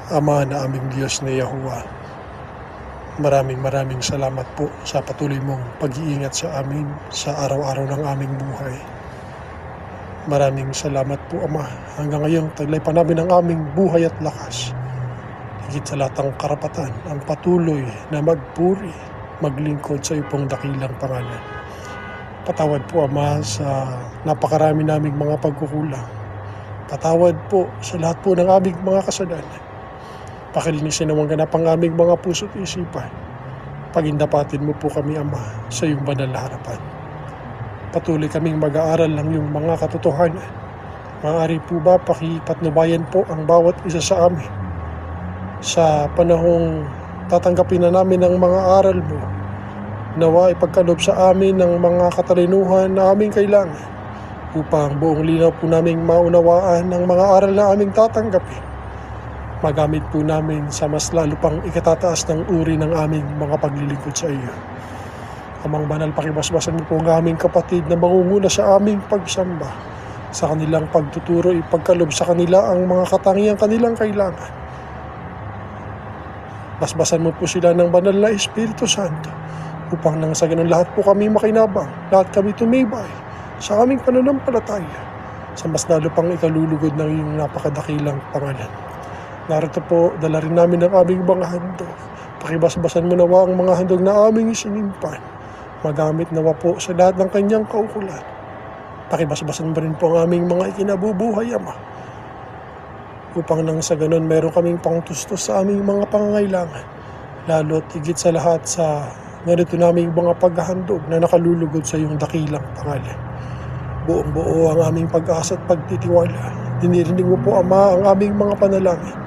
Ama na aming Diyos na Yahuwah, maraming salamat po sa patuloy mong pag-iingat sa amin sa araw-araw ng aming buhay. Maraming salamat po, Ama. Hanggang ngayon, taglay pa namin ang aming buhay at lakas. Higit sa lahat ng karapatan, ang patuloy na magpuri, maglingkod sa iyo pong dakilang pangalan. Patawad po, Ama, sa napakarami naming mga pagkukulang. Patawad po sa lahat po ng aming mga kasalanan. Pakilinisin naman ganap ang aming mga puso't isipan. Pagindapatin mo po kami, Ama, sa iyong banal na harapan. Patuloy kaming mag-aaral ng iyong mga katotohanan. Maaari po ba pakipatnubayan po ang bawat isa sa amin sa panahong tatanggapin na namin ang mga aral mo. Nawa ipagkaloob sa amin ng mga katalinuhan na aming kailangan upang buong linaw po naming maunawaan ang mga aral na aming tatanggapin. Magamit po namin sa mas lalo pang ikatataas ng uri ng aming mga paglilingkod sa iyo. Amang banal, pakibasbasan mo po ang aming kapatid na mangunguna sa aming pagsamba. Sa kanilang pagtuturo, ipagkalob sa kanila ang mga katangiang kanilang kailangan. Basbasan mo po sila ng banal na Espiritu Santo upang nang sa ganun lahat po kami makinabang, lahat kami tumibay sa aming pananampalataya sa mas lalo pang ikalulugod ng iyong napakadakilang pangalan. Narito po, dala rin namin ang aming mga handog. Pakibasbasan mo nawa ang mga handog na aming isinimpan. Magamit nawa po sa lahat ng kanyang kaukulan. Pakibasbasan mo rin po ang aming mga ikinabubuhay, Ama. Upang nang sa ganun, meron kaming pangtustos sa aming mga pangangailangan. Lalo't higit sa lahat sa ganito naming mga paghahandog na nakalulugod sa iyong dakilang pangalan. Buong buo ang aming pag-asa at pagtitiwala. Dinirinig mo po, Ama, ang aming mga panalangin.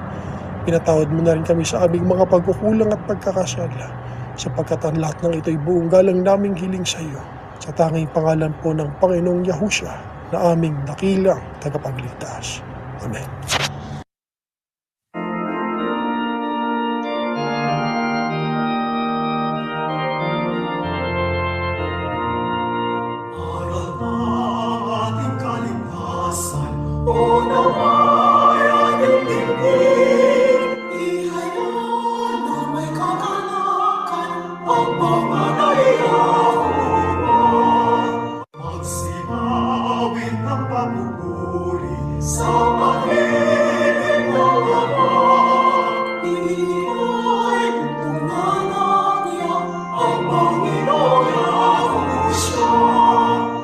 Pinatawad mo na rin kami sa aming mga pagkukulang at pagkakasala, sapagkat ang lahat ng ito'y buong galang naming hiling sa iyo, sa tanging pangalan po ng Panginoong Yahushua na aming dakilang tagapagligtas. Amen. Aral ng ating kaligtasan, o nawayan yung tingin. Ihayag na may kagalakan ang panganay Yahuwah. Magsinawit ng pagpupuri sa pag-ibig ng Ama. Iinay tunganan niya ang Panginoong Yahushua.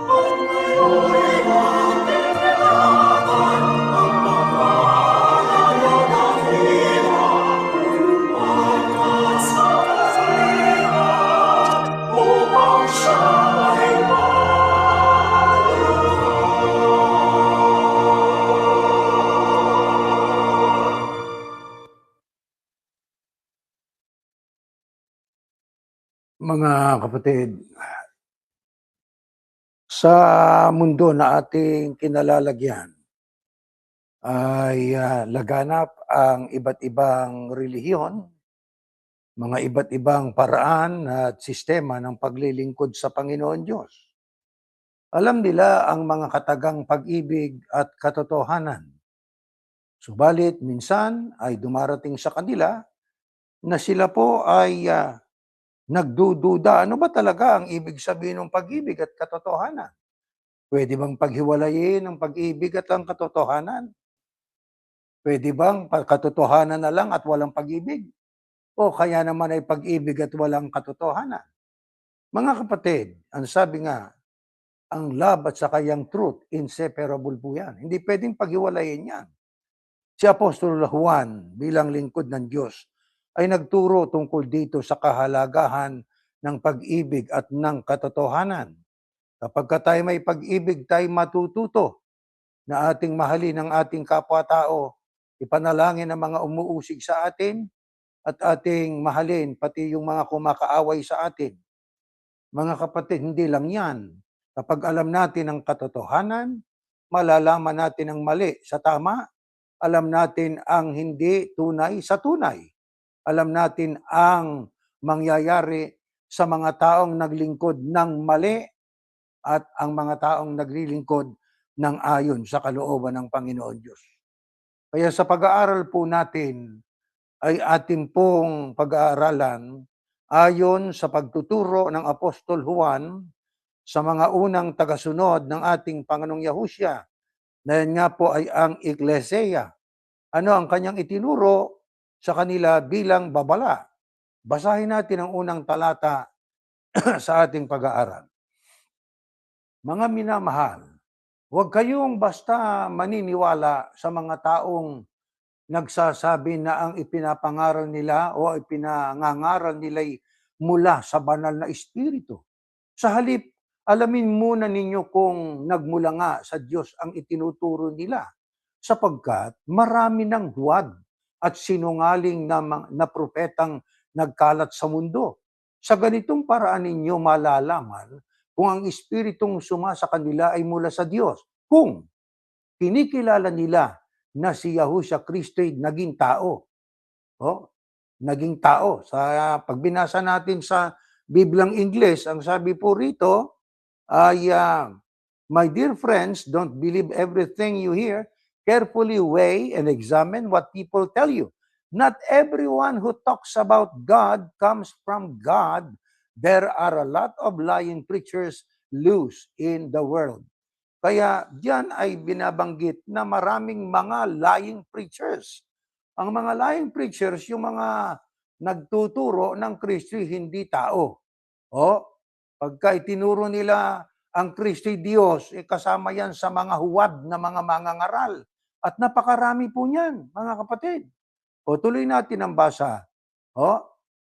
At ngayon'y natin nilalaban ang pangalan niya dakila. Pagkat sa kasihan upang siya ay Mga kapatid, sa mundo na ating kinalalagyan ay laganap ang iba't ibang relihiyon, mga iba't ibang paraan at sistema ng paglilingkod sa Panginoon Diyos. Alam nila ang mga katagang pag-ibig at katotohanan. Subalit minsan ay dumarating sa kanila na sila po ay nagdududa, ano ba talaga ang ibig sabihin ng pag-ibig at katotohanan? Pwede bang paghiwalayin ang pag-ibig at ang katotohanan? Pwede bang katotohanan na lang at walang pag-ibig? O kaya naman ay pag-ibig at walang katotohanan? Mga kapatid, ang sabi nga, ang love at saka yung truth, inseparable po yan. Hindi pwedeng paghiwalayin yan. Si Apostol Juan bilang lingkod ng Diyos ay nagturo tungkol dito sa kahalagahan ng pag-ibig at ng katotohanan. Kapag tayo may pag-ibig, tayo matututo na ating mahalin ang ating kapwa-tao, ipanalangin ang mga umuusig sa atin, at ating mahalin pati yung mga kumakaaway sa atin. Mga kapatid, hindi lang yan. Kapag alam natin ang katotohanan, malalaman natin ang mali sa tama, alam natin ang hindi tunay sa tunay. Alam natin ang mangyayari sa mga taong naglingkod ng mali at ang mga taong naglilingkod ng ayon sa kalooban ng Panginoon Diyos. Kaya sa pag-aaral po natin ay atin pong pag-aaralan ayon sa pagtuturo ng Apostol Juan sa mga unang tagasunod ng ating Panginoong Yahusya, na yan nga po ay ang Iglesia. Ano ang kanyang itinuro sa kanila bilang babala? Basahin natin ang unang talata sa ating pag-aaral. Mga minamahal, huwag kayong basta maniniwala sa mga taong nagsasabi na ang ipinapangaral nila o ipinangangaral nila'y mula sa banal na espiritu. Sa halip, alamin muna ninyo kung nagmula nga sa Diyos ang itinuturo nila, sapagkat marami ng huwad at sinungaling na propetang nagkalat sa mundo. Sa ganitong paraan ninyo malalaman kung ang espiritong sumasa kanila ay mula sa Diyos, kung kinikilala nila na si Yahushua Kristo'y naging tao. Naging tao. Sa pagbinasa natin sa Biblyang Ingles, ang sabi po rito ay, my dear friends, don't believe everything you hear. Carefully weigh and examine what people tell you. Not everyone who talks about God comes from God. There are a lot of lying preachers loose in the world. Kaya diyan ay binabanggit na maraming mga lying preachers. Ang mga lying preachers, yung mga nagtuturo ng Kristo hindi tao. Pagka itinuro nila ang Kristo'y Diyos, kasama yan sa mga huwad na mga mangangaral. At napakarami po niyan, mga kapatid. Tuloy natin ang basa.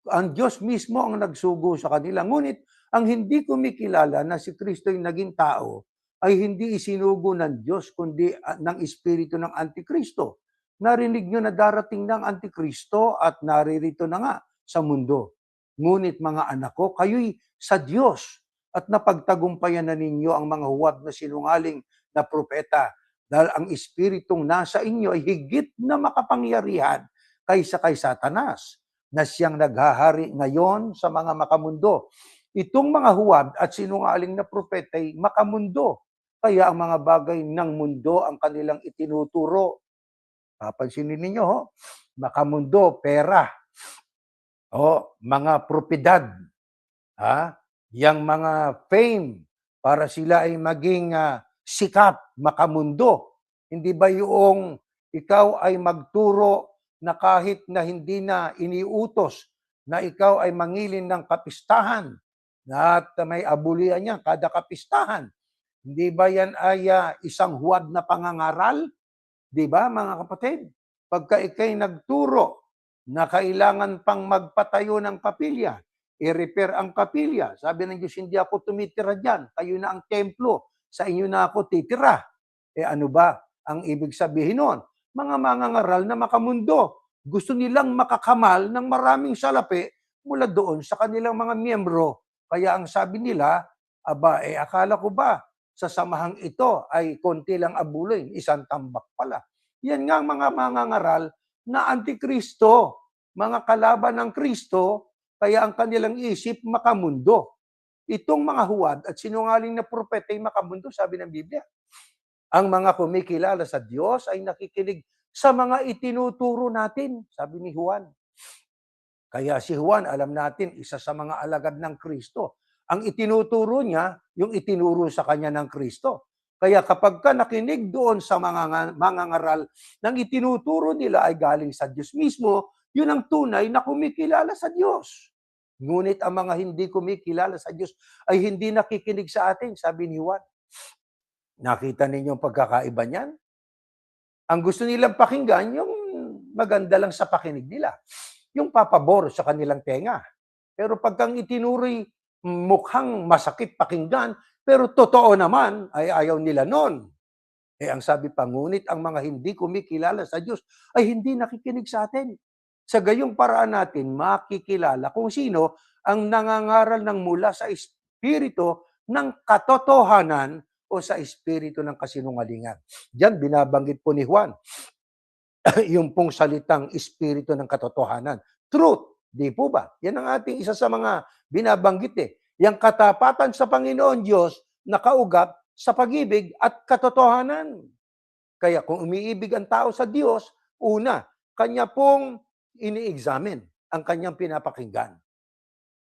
Ang Diyos mismo ang nagsugo sa kanila. Ngunit ang hindi kumikilala na si Kristo'y naging tao, ay hindi isinugo ng Diyos, kundi ng espiritu ng Antikristo. Narinig nyo na darating ng Antikristo at naririto na nga sa mundo. Ngunit mga anak ko, kayo'y sa Diyos at napagtagumpayan na ninyo ang mga huwad na sinungaling na propeta, dahil ang espiritong nasa inyo ay higit na makapangyarihan kaysa kay Satanas, na siyang naghahari ngayon sa mga makamundo. Itong mga huwad at sinungaling na propeta ay makamundo. Kaya ang mga bagay ng mundo ang kanilang itinuturo. Papansinin ninyo, makamundo, pera, mga propiedad, yang mga fame, para sila ay maging sikat, makamundo. Hindi ba yung ikaw ay magturo na kahit na hindi na iniutos na ikaw ay mangilin ng kapistahan, at may abulian niya kada kapistahan? Hindi ba yan ay isang huwad na pangangaral? Di ba, mga kapatid? Pagka ikay nagturo na kailangan pang magpatayo ng kapilya, i-repair ang kapilya. Sabi ng Diyos, hindi ako tumitira dyan. Kayo na ang templo. Sa inyo na ako titira. Ano ba ang ibig sabihin nun? Mga mangangaral na makamundo. Gusto nilang makakamal ng maraming salapi mula doon sa kanilang mga miyembro. Kaya ang sabi nila, akala ko ba sa samahang ito ay konti lang abulin, isang tambak pala. Yan nga ang mga mangangaral na Antikristo, mga kalaban ng Kristo, kaya ang kanilang isip makamundo. Itong mga huwad at sinungaling na propeta ay makamundo, sabi ng Biblia. Ang mga kumikilala sa Diyos ay nakikinig sa mga itinuturo natin, sabi ni Juan. Kaya si Juan, alam natin, isa sa mga alagad ng Kristo. Ang itinuturo niya, yung itinuro sa kanya ng Kristo. Kaya kapag ka nakinig doon sa mga ngaral ng itinuturo nila ay galing sa Diyos mismo, yun ang tunay na kumikilala sa Diyos. Ngunit ang mga hindi kumikilala sa Diyos ay hindi nakikinig sa atin, sabi ni Juan. Nakita ninyo ang pagkakaiba niyan? Ang gusto nilang pakinggan, yung maganda lang sa pakinig nila. Yung papabor sa kanilang tenga. Pero pagkang itinuro'y mukhang masakit pakinggan, pero totoo naman ay ayaw nila nun. Ang sabi pa, ngunit ang mga hindi kumikilala sa Diyos ay hindi nakikinig sa atin. Sa gayong paraan natin, makikilala kung sino ang nangangaral ng mula sa espiritu ng katotohanan o sa espiritu ng kasinungalingan. Diyan binabanggit po ni Juan yung pong salitang espiritu ng katotohanan. Truth, di po ba? Yan ang ating isa sa mga binabanggit Yang katapatan sa Panginoon Diyos na kaugat sa pag-ibig at katotohanan. Kaya kung umiibig ang tao sa Diyos, una, kanya pong ini-examine ang kanyang pinapakinggan.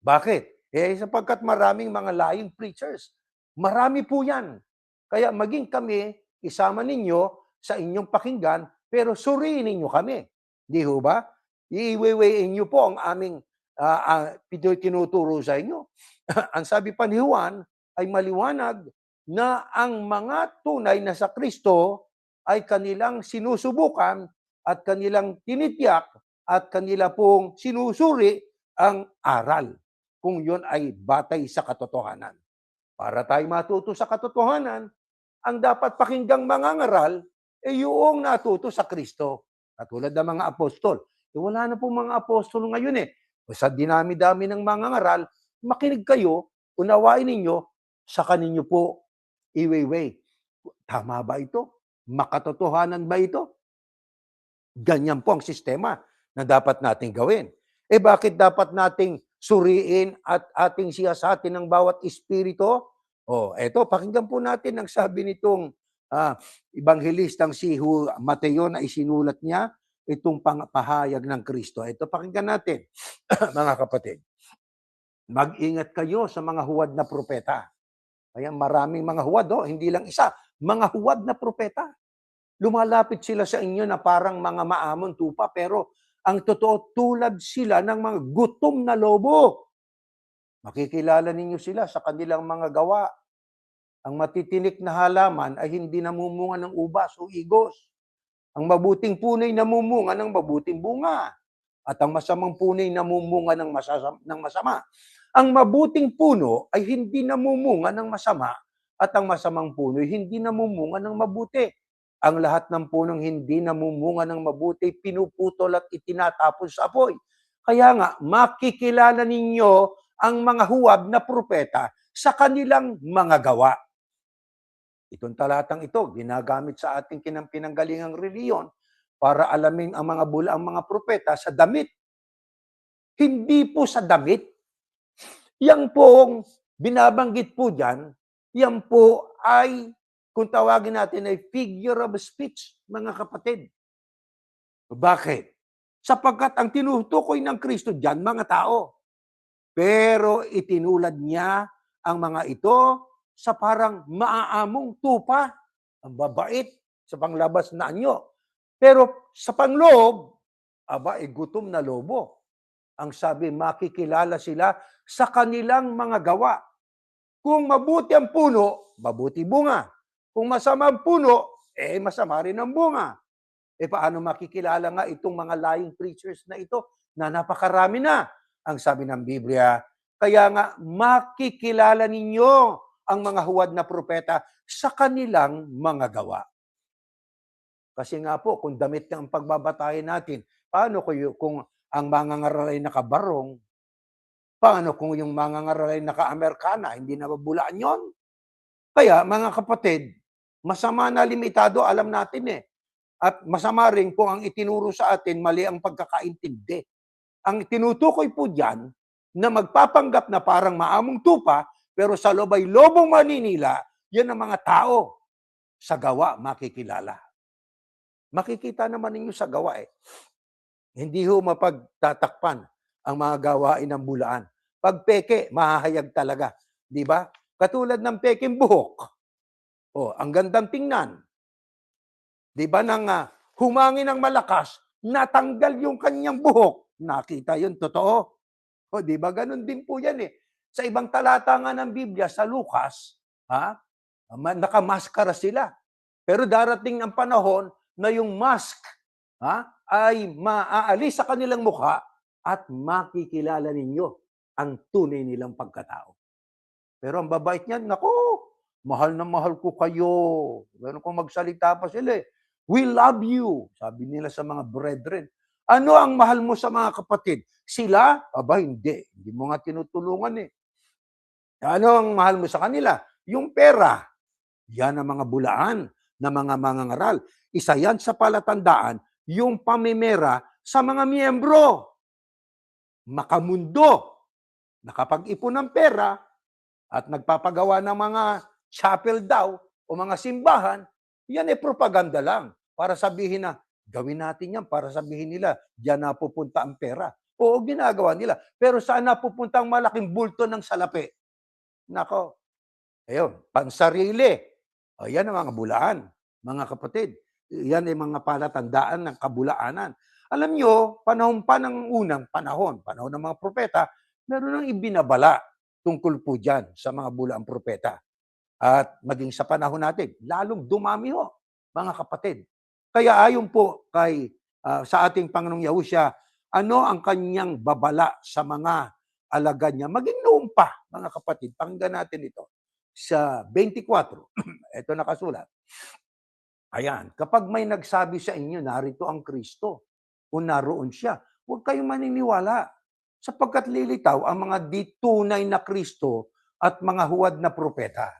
Bakit? Sapagkat maraming mga lying preachers. Marami po yan. Kaya maging kami, isama ninyo sa inyong pakinggan, pero suriin ninyo kami. Di ho ba? I-weigh nyo po ang aming tinuturo sa inyo. Ang sabi pa ni Juan ay maliwanag na ang mga tunay na sa Kristo ay kanilang sinusubukan at kanilang tinitiyak at kanila pong sinusuri ang aral kung yun ay batay sa katotohanan. Para tayo matuto sa katotohanan, ang dapat pakinggang mangangaral ay yung natuto sa Kristo. Katulad ng mga apostol. Wala na po mga apostol ngayon eh. Sa dinami-dami ng mangangaral, makinig kayo, unawain ninyo, saka ninyo po iweigh. Tama ba ito? Makatotohanan ba ito? Ganyan po ang sistema na dapat nating gawin. Bakit dapat nating suriin at ating siyasatin ng bawat espiritu? Eto, pakinggan po natin ang sabi nitong ebanghelistang si Mateo na isinulat niya, itong pahayag ng Kristo. Ito, pakinggan natin, mga kapatid. Mag-ingat kayo sa mga huwad na propeta. Kaya maraming mga huwad, hindi lang isa, mga huwad na propeta. Lumalapit sila sa inyo na parang mga maamon tupa, pero ang totoo, tulad sila ng mga gutom na lobo. Makikilala ninyo sila sa kanilang mga gawa. Ang matitinik na halaman ay hindi namumunga ng ubas o igos. Ang mabuting punay namumunga ng mabuting bunga. At ang masamang punay namumunga ng masama. Ang mabuting puno ay hindi namumunga ng masama at ang masamang puno ay hindi namumunga ng mabuti. Ang lahat ng punong hindi namumunga ng mabuti, pinuputol at itinatapon sa apoy. Kaya nga, makikilala ninyo ang mga huwad na propeta sa kanilang mga gawa. Itong talatang ito, ginagamit sa ating pinanggalingang reliyon para alamin ang mga bulaang mga propeta sa damit. Hindi po sa damit. Yang pong binabanggit po dyan, yan po ay, kung tawagin natin ay figure of speech, mga kapatid. Bakit? Sapagkat ang tinutukoy ng Kristo dyan, mga tao. Pero itinulad niya ang mga ito sa parang maaamong tupa. Ang babait sa panglabas na anyo. Pero sa pangloob, gutom na lobo. Ang sabi, makikilala sila sa kanilang mga gawa. Kung mabuti ang puno, mabuti bunga. Kung masama ang puno, masama rin ang bunga. Paano makikilala nga itong mga lying preachers na ito na napakarami na? Ang sabi ng Biblia, kaya nga makikilala ninyo ang mga huwad na propeta sa kanilang mga gawa. Kasi nga po, kung damit na ang pagbabatayan natin, paano kung ang mangangaral ay nakabarong? Paano kung yung mangangaral ay naka-Amerikana? Hindi na babulaan yon? Kaya, mga kapatid, masama na limitado, alam natin At masama rin kung ang itinuro sa atin, mali ang pagkakaintindi. Ang tinutukoy po dyan, na magpapanggap na parang maamong tupa, pero sa loob ay lobong maninila, yan ang mga tao. Sa gawa, makikilala. Makikita naman ninyo sa gawa Hindi ho mapagtatakpan ang mga gawain ng bulaan. Pag peke, mahahayag talaga. Di ba? Katulad ng peking buhok. Ang gandang tingnan. Di ba nang humangin ng malakas, natanggal yung kanyang buhok. Nakita yun, totoo. Di ba? Ganun din po yan Sa ibang talata nga ng Biblia, sa Lucas, nakamaskara sila. Pero darating ang panahon na yung mask ay maaalis sa kanilang mukha at makikilala ninyo ang tunay nilang pagkatao. Pero ang babait niyan, naku, mahal na mahal ko kayo. Ganun kung magsalita pa sila We love you, sabi nila sa mga brethren. Ano ang mahal mo sa mga kapatid? Sila? Hindi. Hindi mo nga tinutulungan Ano ang mahal mo sa kanila? Yung pera. Yan ang mga bulaan na mga mangangaral. Isa yan sa palatandaan, yung pamimera sa mga miyembro. Makamundo. Nakapag-ipon ng pera at nagpapagawa ng mga chapel daw o mga simbahan, yan propaganda lang para sabihin na Gawin natin yan para sabihin nila, diyan napupunta ang pera. Oo, ginagawa nila. Pero saan napupunta ang malaking bulto ng salapi? Nako, ayun, pansarili. O, yan ang mga bulaan, mga kapatid. Yan ay mga palatandaan ng kabulaanan. Alam nyo, panahon pa ng unang panahon ng mga propeta, meron nang ibinabala tungkol po dyan sa mga bulaang propeta. At maging sa panahon natin, lalong dumami ho, mga kapatid. Kaya ayon po sa ating Panginoong Yahusya, ano ang kanyang babala sa mga alagad niya? Maging noon pa, mga kapatid, pakinggan natin ito. Sa 24, ito nakasulat. Ayan, kapag may nagsabi sa inyo, narito ang Kristo, o naroon siya, huwag kayong maniniwala. Sapagkat lilitaw ang mga di tunay na Kristo at mga huwad na propeta.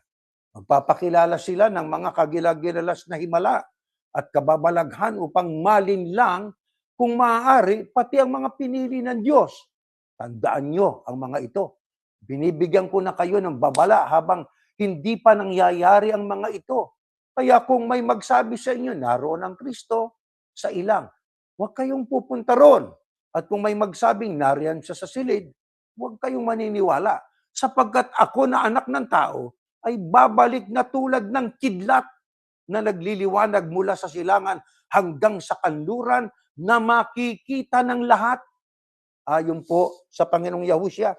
Magpapakilala sila ng mga kagilag-gilalas na himala at kababalaghan upang malinlang kung maaari pati ang mga pinili ng Diyos. Tandaan nyo ang mga ito. Binibigyan ko na kayo ng babala habang hindi pa nangyayari ang mga ito. Kaya kung may magsabi sa inyo, naroon ang Kristo sa ilang, huwag kayong pupunta ron. At kung may magsabing nariyan siya sa silid, huwag kayong maniniwala. Sapagkat ako na anak ng tao ay babalik na tulad ng kidlat na nagliliwanag mula sa silangan hanggang sa kanluran na makikita ng lahat. Ayon po sa Panginoong Yahusya,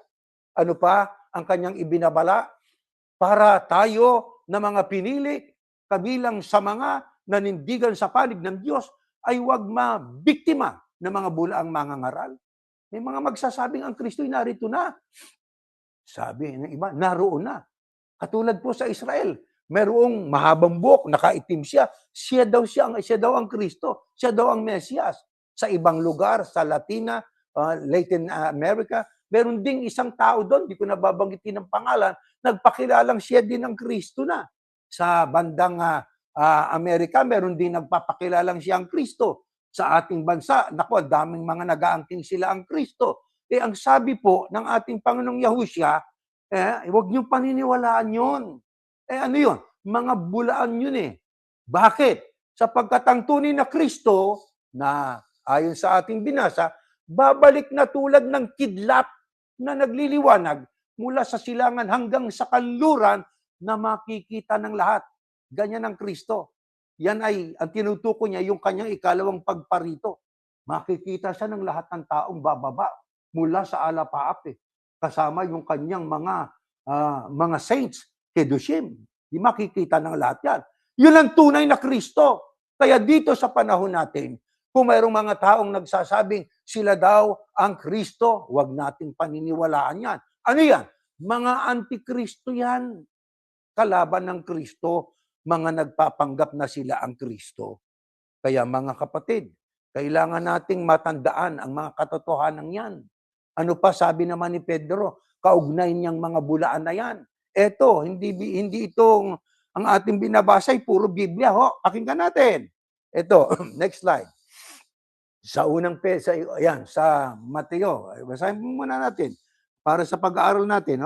ano pa ang kanyang ibinabala? Para tayo na mga pinili, kabilang sa mga nanindigan sa panig ng Diyos, ay huwag mabiktima ng mga bulaang mangangaral. May mga magsasabing ang Kristo'y narito na. Sabi ng iba, naroon na. Katulad po sa Israel, merong mahabang buhok, nakaitim siya. Siya daw ang Kristo. Siya daw ang Mesias. Sa ibang lugar, sa Latin America, meron ding isang tao doon, di ko nababanggitin ang pangalan, nagpakilalang siya din ang Kristo na. Sa bandang Amerika, meron din nagpapakilalang siya ang Kristo. Sa ating bansa, naku, daming mga nag-aangking sila ang Kristo. Ang sabi po ng ating Panginoong Yahusya, huwag niyong paniniwalaan yun. Ano yun? Mga bulaan yun eh. Bakit? Sapagkat ang tunay na Kristo, na ayon sa ating binasa, babalik na tulad ng kidlat na nagliliwanag mula sa silangan hanggang sa kanluran na makikita ng lahat. Ganyan ang Kristo. Yan ay, ang tinutukoy niya, yung kanyang ikalawang pagparito. Makikita siya ng lahat ng taong bababa mula sa alapaap kasama yung kanyang mga saints, kedushim. Di makikita ng lahat yan. Yun ang tunay na Kristo. Kaya dito sa panahon natin, kung mayroong mga taong nagsasabing sila daw ang Kristo, huwag nating paniniwalaan yan. Ano yan? Mga antikristo yan. Kalaban ng Kristo, mga nagpapanggap na sila ang Kristo. Kaya mga kapatid, kailangan nating matandaan ang mga katotohanan yan. Ano pa sabi naman ni Pedro, kaugnay niyang mga bulaan na yan. Eto, hindi itong ang ating binabasa ay puro Biblia. Pakinggan natin. Ito, next slide. Sa sa Mateo, basahin muna natin para sa pag-aaral natin,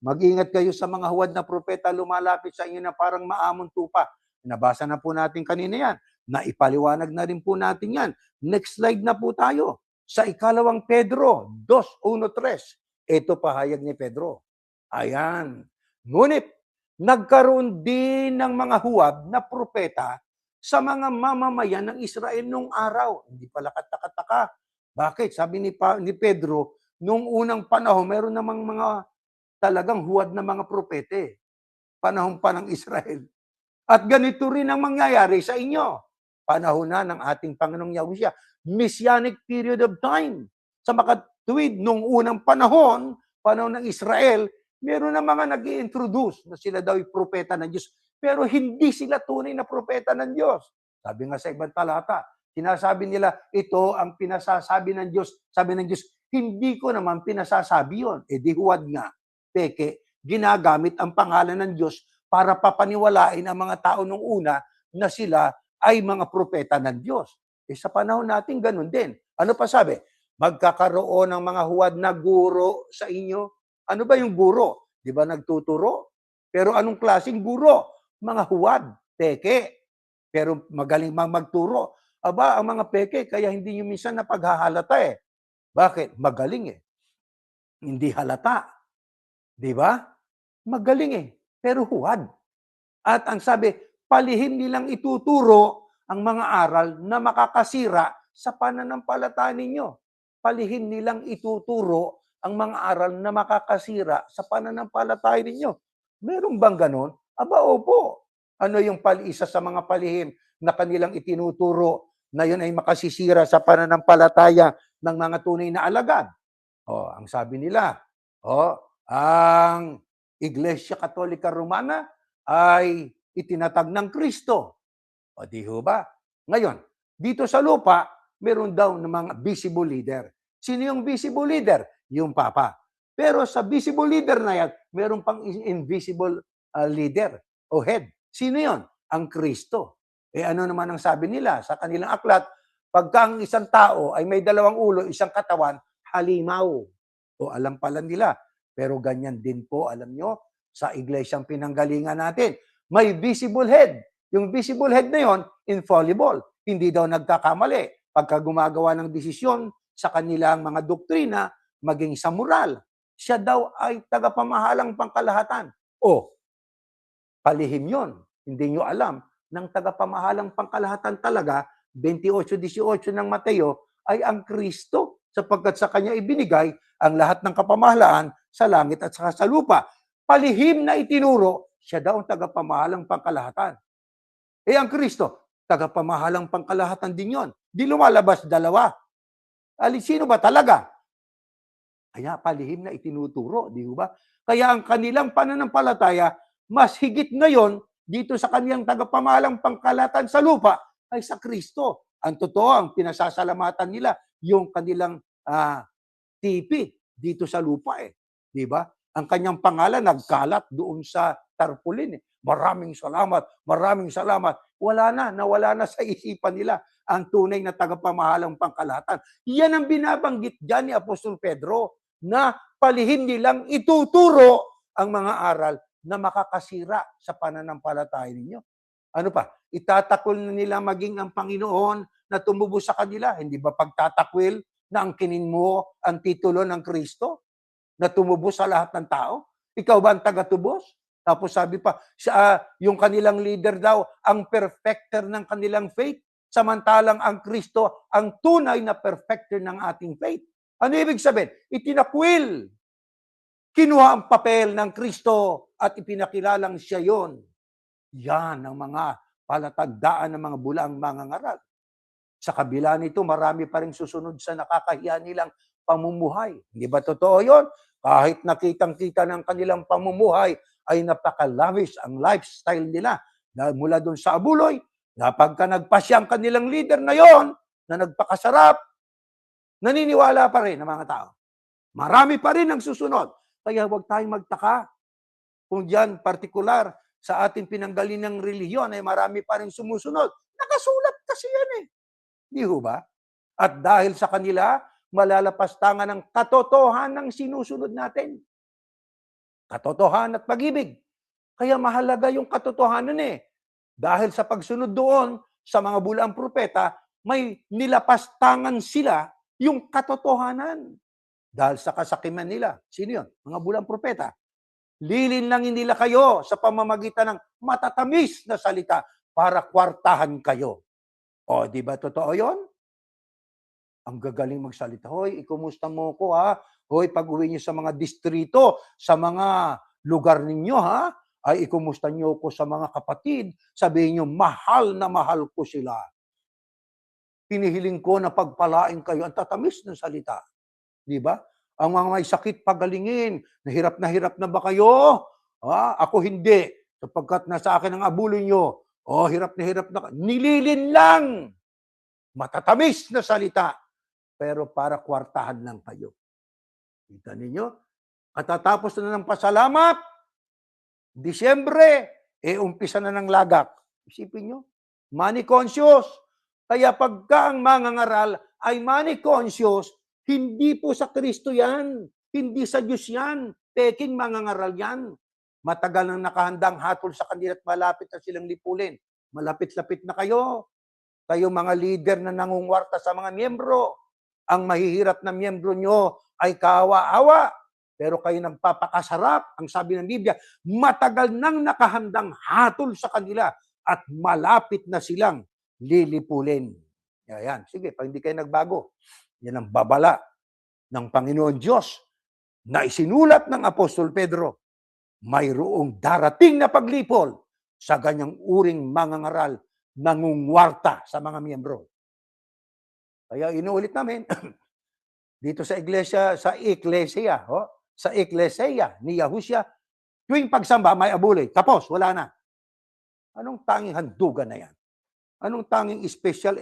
Mag-ingat kayo sa mga huwad na propeta lumalapit sa inyo na parang maamon tupa. Nabasa na po natin kanina yan. Naipaliwanag na rin po natin yan. Next slide na po tayo. Sa ikalawang Pedro 2:1-3. Ito pahayag ni Pedro. Ayan. Ngunit, nagkaroon din ng mga huwad na propeta sa mga mamamayan ng Israel nung araw. Hindi pala kataka-taka. Bakit? Sabi ni Pedro, nung unang panahon, meron namang mga talagang huwad na mga propete. Panahon pa ng Israel. At ganito rin ang mangyayari sa inyo. Panahon na ng ating Panginoong Yahusya. Messianic period of time. Sa makatuwid, nung unang panahon ng Israel, meron na mga nag-i-introduce na sila daw ay propeta ng Diyos. Pero hindi sila tunay na propeta ng Diyos. Sabi nga sa ibang talata, sinasabi nila, ito ang pinasasabi ng Diyos. Sabi ng Diyos, hindi ko naman pinasasabi yun. Di huwad nga. Peke, ginagamit ang pangalan ng Diyos para papaniwalain ang mga tao nung una na sila ay mga propeta ng Diyos. Sa panahon natin, ganun din. Ano pa sabi? Magkakaroon ng mga huwad na guro sa inyo. Ano ba yung guro? Di ba nagtuturo? Pero anong klaseng guro? Mga huwad, peke. Pero magaling magturo. Aba, ang mga peke, kaya hindi nyo minsan napaghahalata eh. Bakit? Magaling eh. Hindi halata. Di ba? Magaling eh. Pero huwad. At ang sabi, palihim nilang ituturo ang mga aral na makakasira sa pananampalataya ninyo. Palihim nilang ituturo ang mga aral na makakasira sa pananampalataya ninyo. Meron bang ganon? Aba, opo. Ano yung isa sa mga palihim na kanilang itinuturo na yun ay makasisira sa pananampalataya ng mga tunay na alagad? Ang sabi nila, ang Iglesia Katolika Romana ay itinatag ng Kristo. Di ho ba? Ngayon, dito sa lupa, meron daw ng mga visible leader. Sino yung visible leader? Yung Papa. Pero sa visible leader na yan, meron pang invisible leader o head. Sino yon? Ang Kristo. Ano naman ang sabi nila sa kanilang aklat? Pagka ang isang tao ay may dalawang ulo, isang katawan, halimaw. Alam pala nila. Pero ganyan din po, alam nyo, sa iglesyang pinanggalingan natin. May visible head. Yung visible head na yon, infallible. Hindi daw nagkakamali. Pagka gumagawa ng desisyon sa kanilang mga doktrina, maging sa moral, siya daw ay tagapamahalang pangkalahatan. Palihim yon. Hindi nyo alam, ng tagapamahalang pangkalahatan talaga, 28:18 ng Mateo, ay ang Kristo, sapagkat sa kanya ibinigay ang lahat ng kapamahalaan sa langit at sa lupa. Palihim na itinuro, siya daw ang tagapamahalang pangkalahatan. Ang Kristo, tagapamahalang pangkalahatan din yon. Di lumalabas dalawa. Sino ba talaga? Kaya palihim na itinuturo, di ba? Kaya ang kanilang pananampalataya, mas higit ngayon, dito sa kaniyang tagapamahalang pangkalahatan sa lupa, ay sa Kristo. Ang totoo, ang pinasasalamatan nila, yung kanilang tipi dito sa lupa eh. Di ba? Ang kanyang pangalan nagkalat doon sa tarpaulin eh. Maraming salamat, maraming salamat. Nawala na sa isipan nila ang tunay na tagapamahalang pangkalahatan. Yan ang binabanggit dyan ni Apostol Pedro na palihim nilang ituturo ang mga aral na makakasira sa pananampalataya ninyo. Ano pa? Itatakwil na nila maging ang Panginoon na tumubo sa kanila. Hindi ba pagtatakwil na ang kinin mo ang titulo ng Kristo na tumubos sa lahat ng tao? Ikaw ba ang tagatubos? Tapos sabi pa, yung kanilang leader daw, ang perfecter ng kanilang faith, samantalang ang Kristo, ang tunay na perfecter ng ating faith. Ano ibig sabihin? Itinakwil. Kinuha ang papel ng Kristo at ipinakilalang siya yon. Yan ang mga palatandaan ng mga bulaang mangangaral. Sa kabila nito, marami pa rin susunod sa nakakahiya nilang pamumuhay. Hindi ba totoo yon? Kahit nakitang-kita ng kanilang pamumuhay, ay napaka-lavish ang lifestyle nila. Dahil mula doon sa abuloy, pagka nagpasya ang kanilang leader na yon, na nagpakasarap, naniniwala pa rin ang mga tao. Marami pa rin ang susunod. Kaya huwag tayong magtaka kung diyan partikular sa ating pinanggalinang relihiyon ay marami pa rin sumusunod. Nakasulat kasi yan eh. Di ba? At dahil sa kanila, malalapastangan ng katotohanan ng sinusunod natin. Katotohanan at pag-ibig. Kaya mahalaga yung katotohanan eh. Dahil sa pagsunod doon sa mga bulaang propeta, may nilapastangan sila yung katotohanan. Dahil sa kasakiman nila. Sino yun? Mga bulaang propeta. Lilinangin nila kayo sa pamamagitan ng matatamis na salita para kwartahan kayo. Di ba totoo yun? Ang gagaling magsalita. Hoy, ikumusta mo ko ha? Hoy, pag-uwi niyo sa mga distrito, sa mga lugar ninyo ha? Ay, ikumusta niyo ko sa mga kapatid. Sabihin niyo, mahal na mahal ko sila. Pinihiling ko na pagpalain kayo. Ang tatamis ng salita. Di ba? Ang mga may sakit pagalingin. Nahirap na ba kayo? Ako hindi. Sapagkat nasa akin ang abuloy nyo. Hirap na. Nililin lang. Matatamis na salita. Pero para kwartahan lang kayo. Kita ninyo? Katatapos na ng pasalamat, Disyembre, umpisa na ng lagak. Isipin nyo, money conscious. Kaya pagka ang mangangaral ay money conscious, hindi po sa Kristo yan. Hindi sa Diyos yan. Peking mangangaral yan. Matagal nang nakahandang hatol sa kanila at malapit na silang lipulin. Malapit-lapit na kayo. kayo mga leader na nangungwarta sa mga miyembro, ang mahihirap na miyembro nyo ay kaawa-awa, pero kayo nagpapakasarap. Ang sabi ng Biblia, matagal nang nakahandang hatol sa kanila at malapit na silang lilipulin. Yan. Sige, pag hindi kayo nagbago, yan ang babala ng Panginoon Diyos na isinulat ng Apostol Pedro. Mayroong darating na paglipol sa ganyang uring mangangaral nangungwarta sa mga miyembro. Kaya inuulit namin, dito sa iglesia, sa eklesia ni Yahushua, tuwing pagsamba may abuli. Tapos, wala na. Anong tanging handugan na yan? Anong tanging special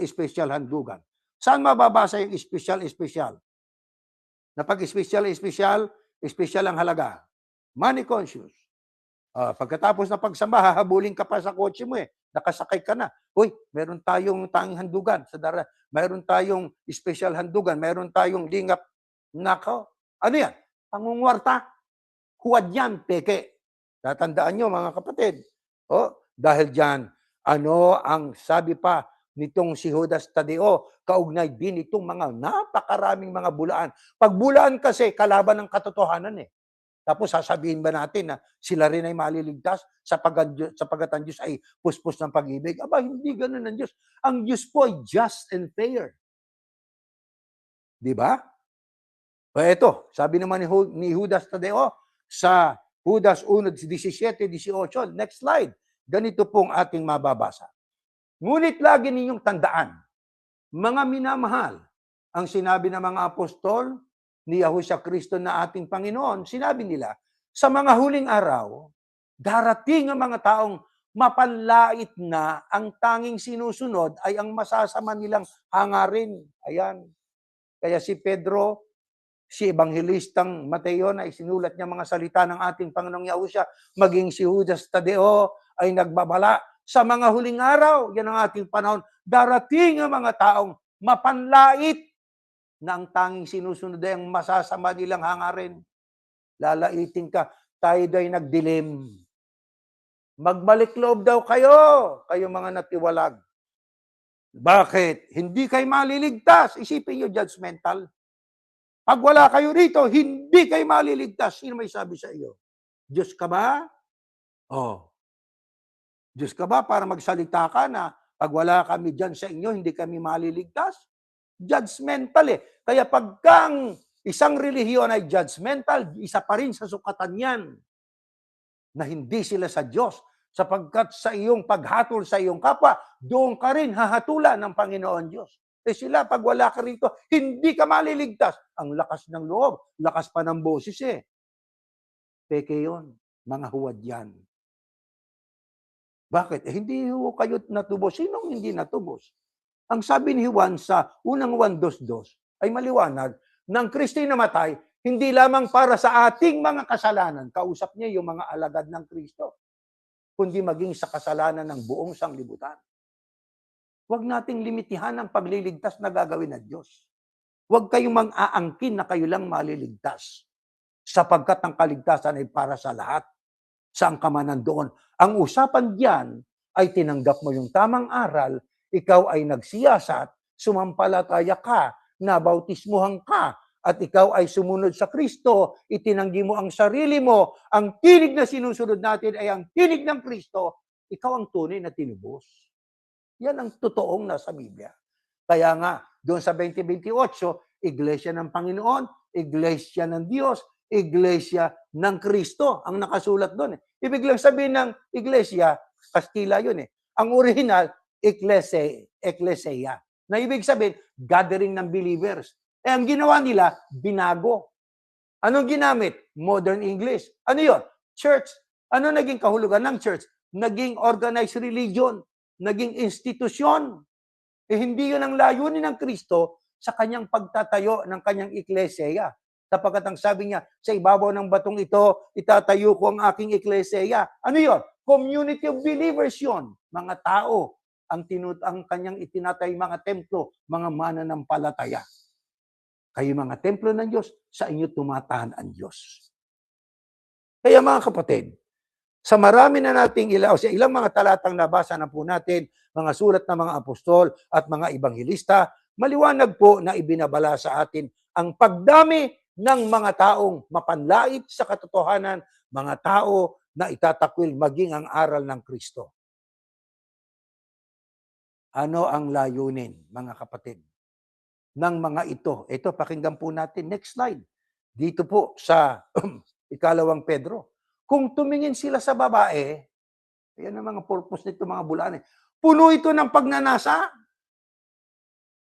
handugan? Saan mababasa yung special? Na pag special ang halaga. Money conscious. Pagkatapos na pagsamba, hahabulin ka pa sa kotse mo eh. Nakasakay ka na. Uy, meron tayong tanging handugan. Meron tayong special handugan. Meron tayong lingap. Nako. Ano yan? Pangungwarta. Huwad yan, peke. Tatandaan nyo mga kapatid. Dahil dyan, ano ang sabi pa nitong si Judas Tadeo, kaugnay din itong mga napakaraming mga bulaan. Pag bulaan kasi, kalaban ng katotohanan eh. Tapos sasabihin ba natin na sila rin ay maliligtas sapagat ang Diyos ay puspos ng pag-ibig? Aba, hindi ganun ang Diyos. Ang Diyos po ay just and fair. Di ba? Ito, sabi naman ni Judas Tadeo sa Judas 1:17-18. Next slide. Ganito pong ating mababasa. Ngunit lagi ninyong tandaan, mga minamahal, ang sinabi ng mga apostol ni Yahushua Kristo na ating Panginoon, sinabi nila, sa mga huling araw, darating ang mga taong mapanlait na ang tanging sinusunod ay ang masasama nilang hangarin. Ayan. Kaya si Pedro, si Evangelistang Mateo na isinulat niya mga salita ng ating Panginoong Yahushua, maging si Judas Tadeo ay nagbabala, sa mga huling araw, yan ang ating panahon, darating ang mga taong mapanlait na ang tanging sinusunod ay ang masasama nilang hangarin. Lalaitin ka, tayo daw ay nagdilim. Magbalik loob daw kayo mga natiwalag. Bakit? Hindi kayo maliligtas. Isipin nyo, judgmental. Pag wala kayo rito, hindi kayo maliligtas. Sino may sabi sa iyo? Diyos ka ba? Diyos ka ba para magsalita ka na pag wala kami dyan sa inyo, hindi kami maliligtas? Judgmental eh. Kaya pagkang isang relihiyon ay judgmental, isa pa rin sa sukatan yan na hindi sila sa Diyos. Sapagkat sa iyong paghatol sa iyong kapwa, doon ka rin hahatulan ng Panginoon Diyos. Sila, pag wala ka rito, hindi ka maliligtas. Ang lakas ng loob, lakas pa ng boses eh. Peke yun, mga huwad yan. Bakit? Hindi kayo natubos. Sinong hindi natubos? Ang sabi ni Juan sa unang 1:22 ay maliwanag na ang Kristo'y namatay hindi lamang para sa ating mga kasalanan. Kausap niya yung mga alagad ng Kristo. Kundi maging sa kasalanan ng buong sanglibutan. Huwag nating limitihan ang pagliligtas na gagawin ng Diyos. Huwag kayong mang-aangkin na kayo lang maliligtas. Sapagkat ang kaligtasan ay para sa lahat. Saan ka man nandoon. Ang usapan diyan ay tinanggap mo yung tamang aral, ikaw ay nagsiyasat, sumampalataya ka, nabautismuhan ka, at ikaw ay sumunod sa Kristo, itinanggi mo ang sarili mo, ang tinig na sinusunod natin ay ang tinig ng Kristo, ikaw ang tunay na tinubos. Yan ang totoong nasa Biblia. Kaya nga, doon sa 20:28, Iglesia ng Panginoon, Iglesia ng Diyos, Iglesia ng Kristo ang nakasulat doon. Ibig lang sabihin ng Iglesia, Kastila yun eh. Ang original, Ecclesia. Na ibig sabihin, gathering ng believers. Ang ginawa nila, binago. Anong ginamit? Modern English. Ano yun? Church. Ano naging kahulugan ng church? Naging organized religion. Naging institusyon. Hindi yun ang layunin ng Kristo sa kanyang pagtatayo ng kanyang Ecclesia. Sapagkat ang sabi niya, sa ibabaw ng batong ito, itatayo ko ang aking Ecclesia. Ano yun? Community of believers yun. Mga tao. Ang kanyang itinatay mga templo, mga mananampalataya. Kayo mga templo ng Diyos, sa inyo tumatahan ang Diyos. Kaya mga kapatid, Sa marami na nating sa ilang mga talatang nabasa na po natin, mga sulat ng mga apostol at mga ibanghilista, maliwanag po na ibinabala sa atin ang pagdami ng mga taong mapanlait sa katotohanan, mga tao na itatakwil maging ang aral ng Kristo. Ano ang layunin, mga kapatid, ng mga ito? Ito, pakinggan po natin. Next slide. Dito po sa ikalawang Pedro. Kung tumingin sila sa babae, yan ang mga purpose nito mga bulaan. Puno ito ng pagnanasa.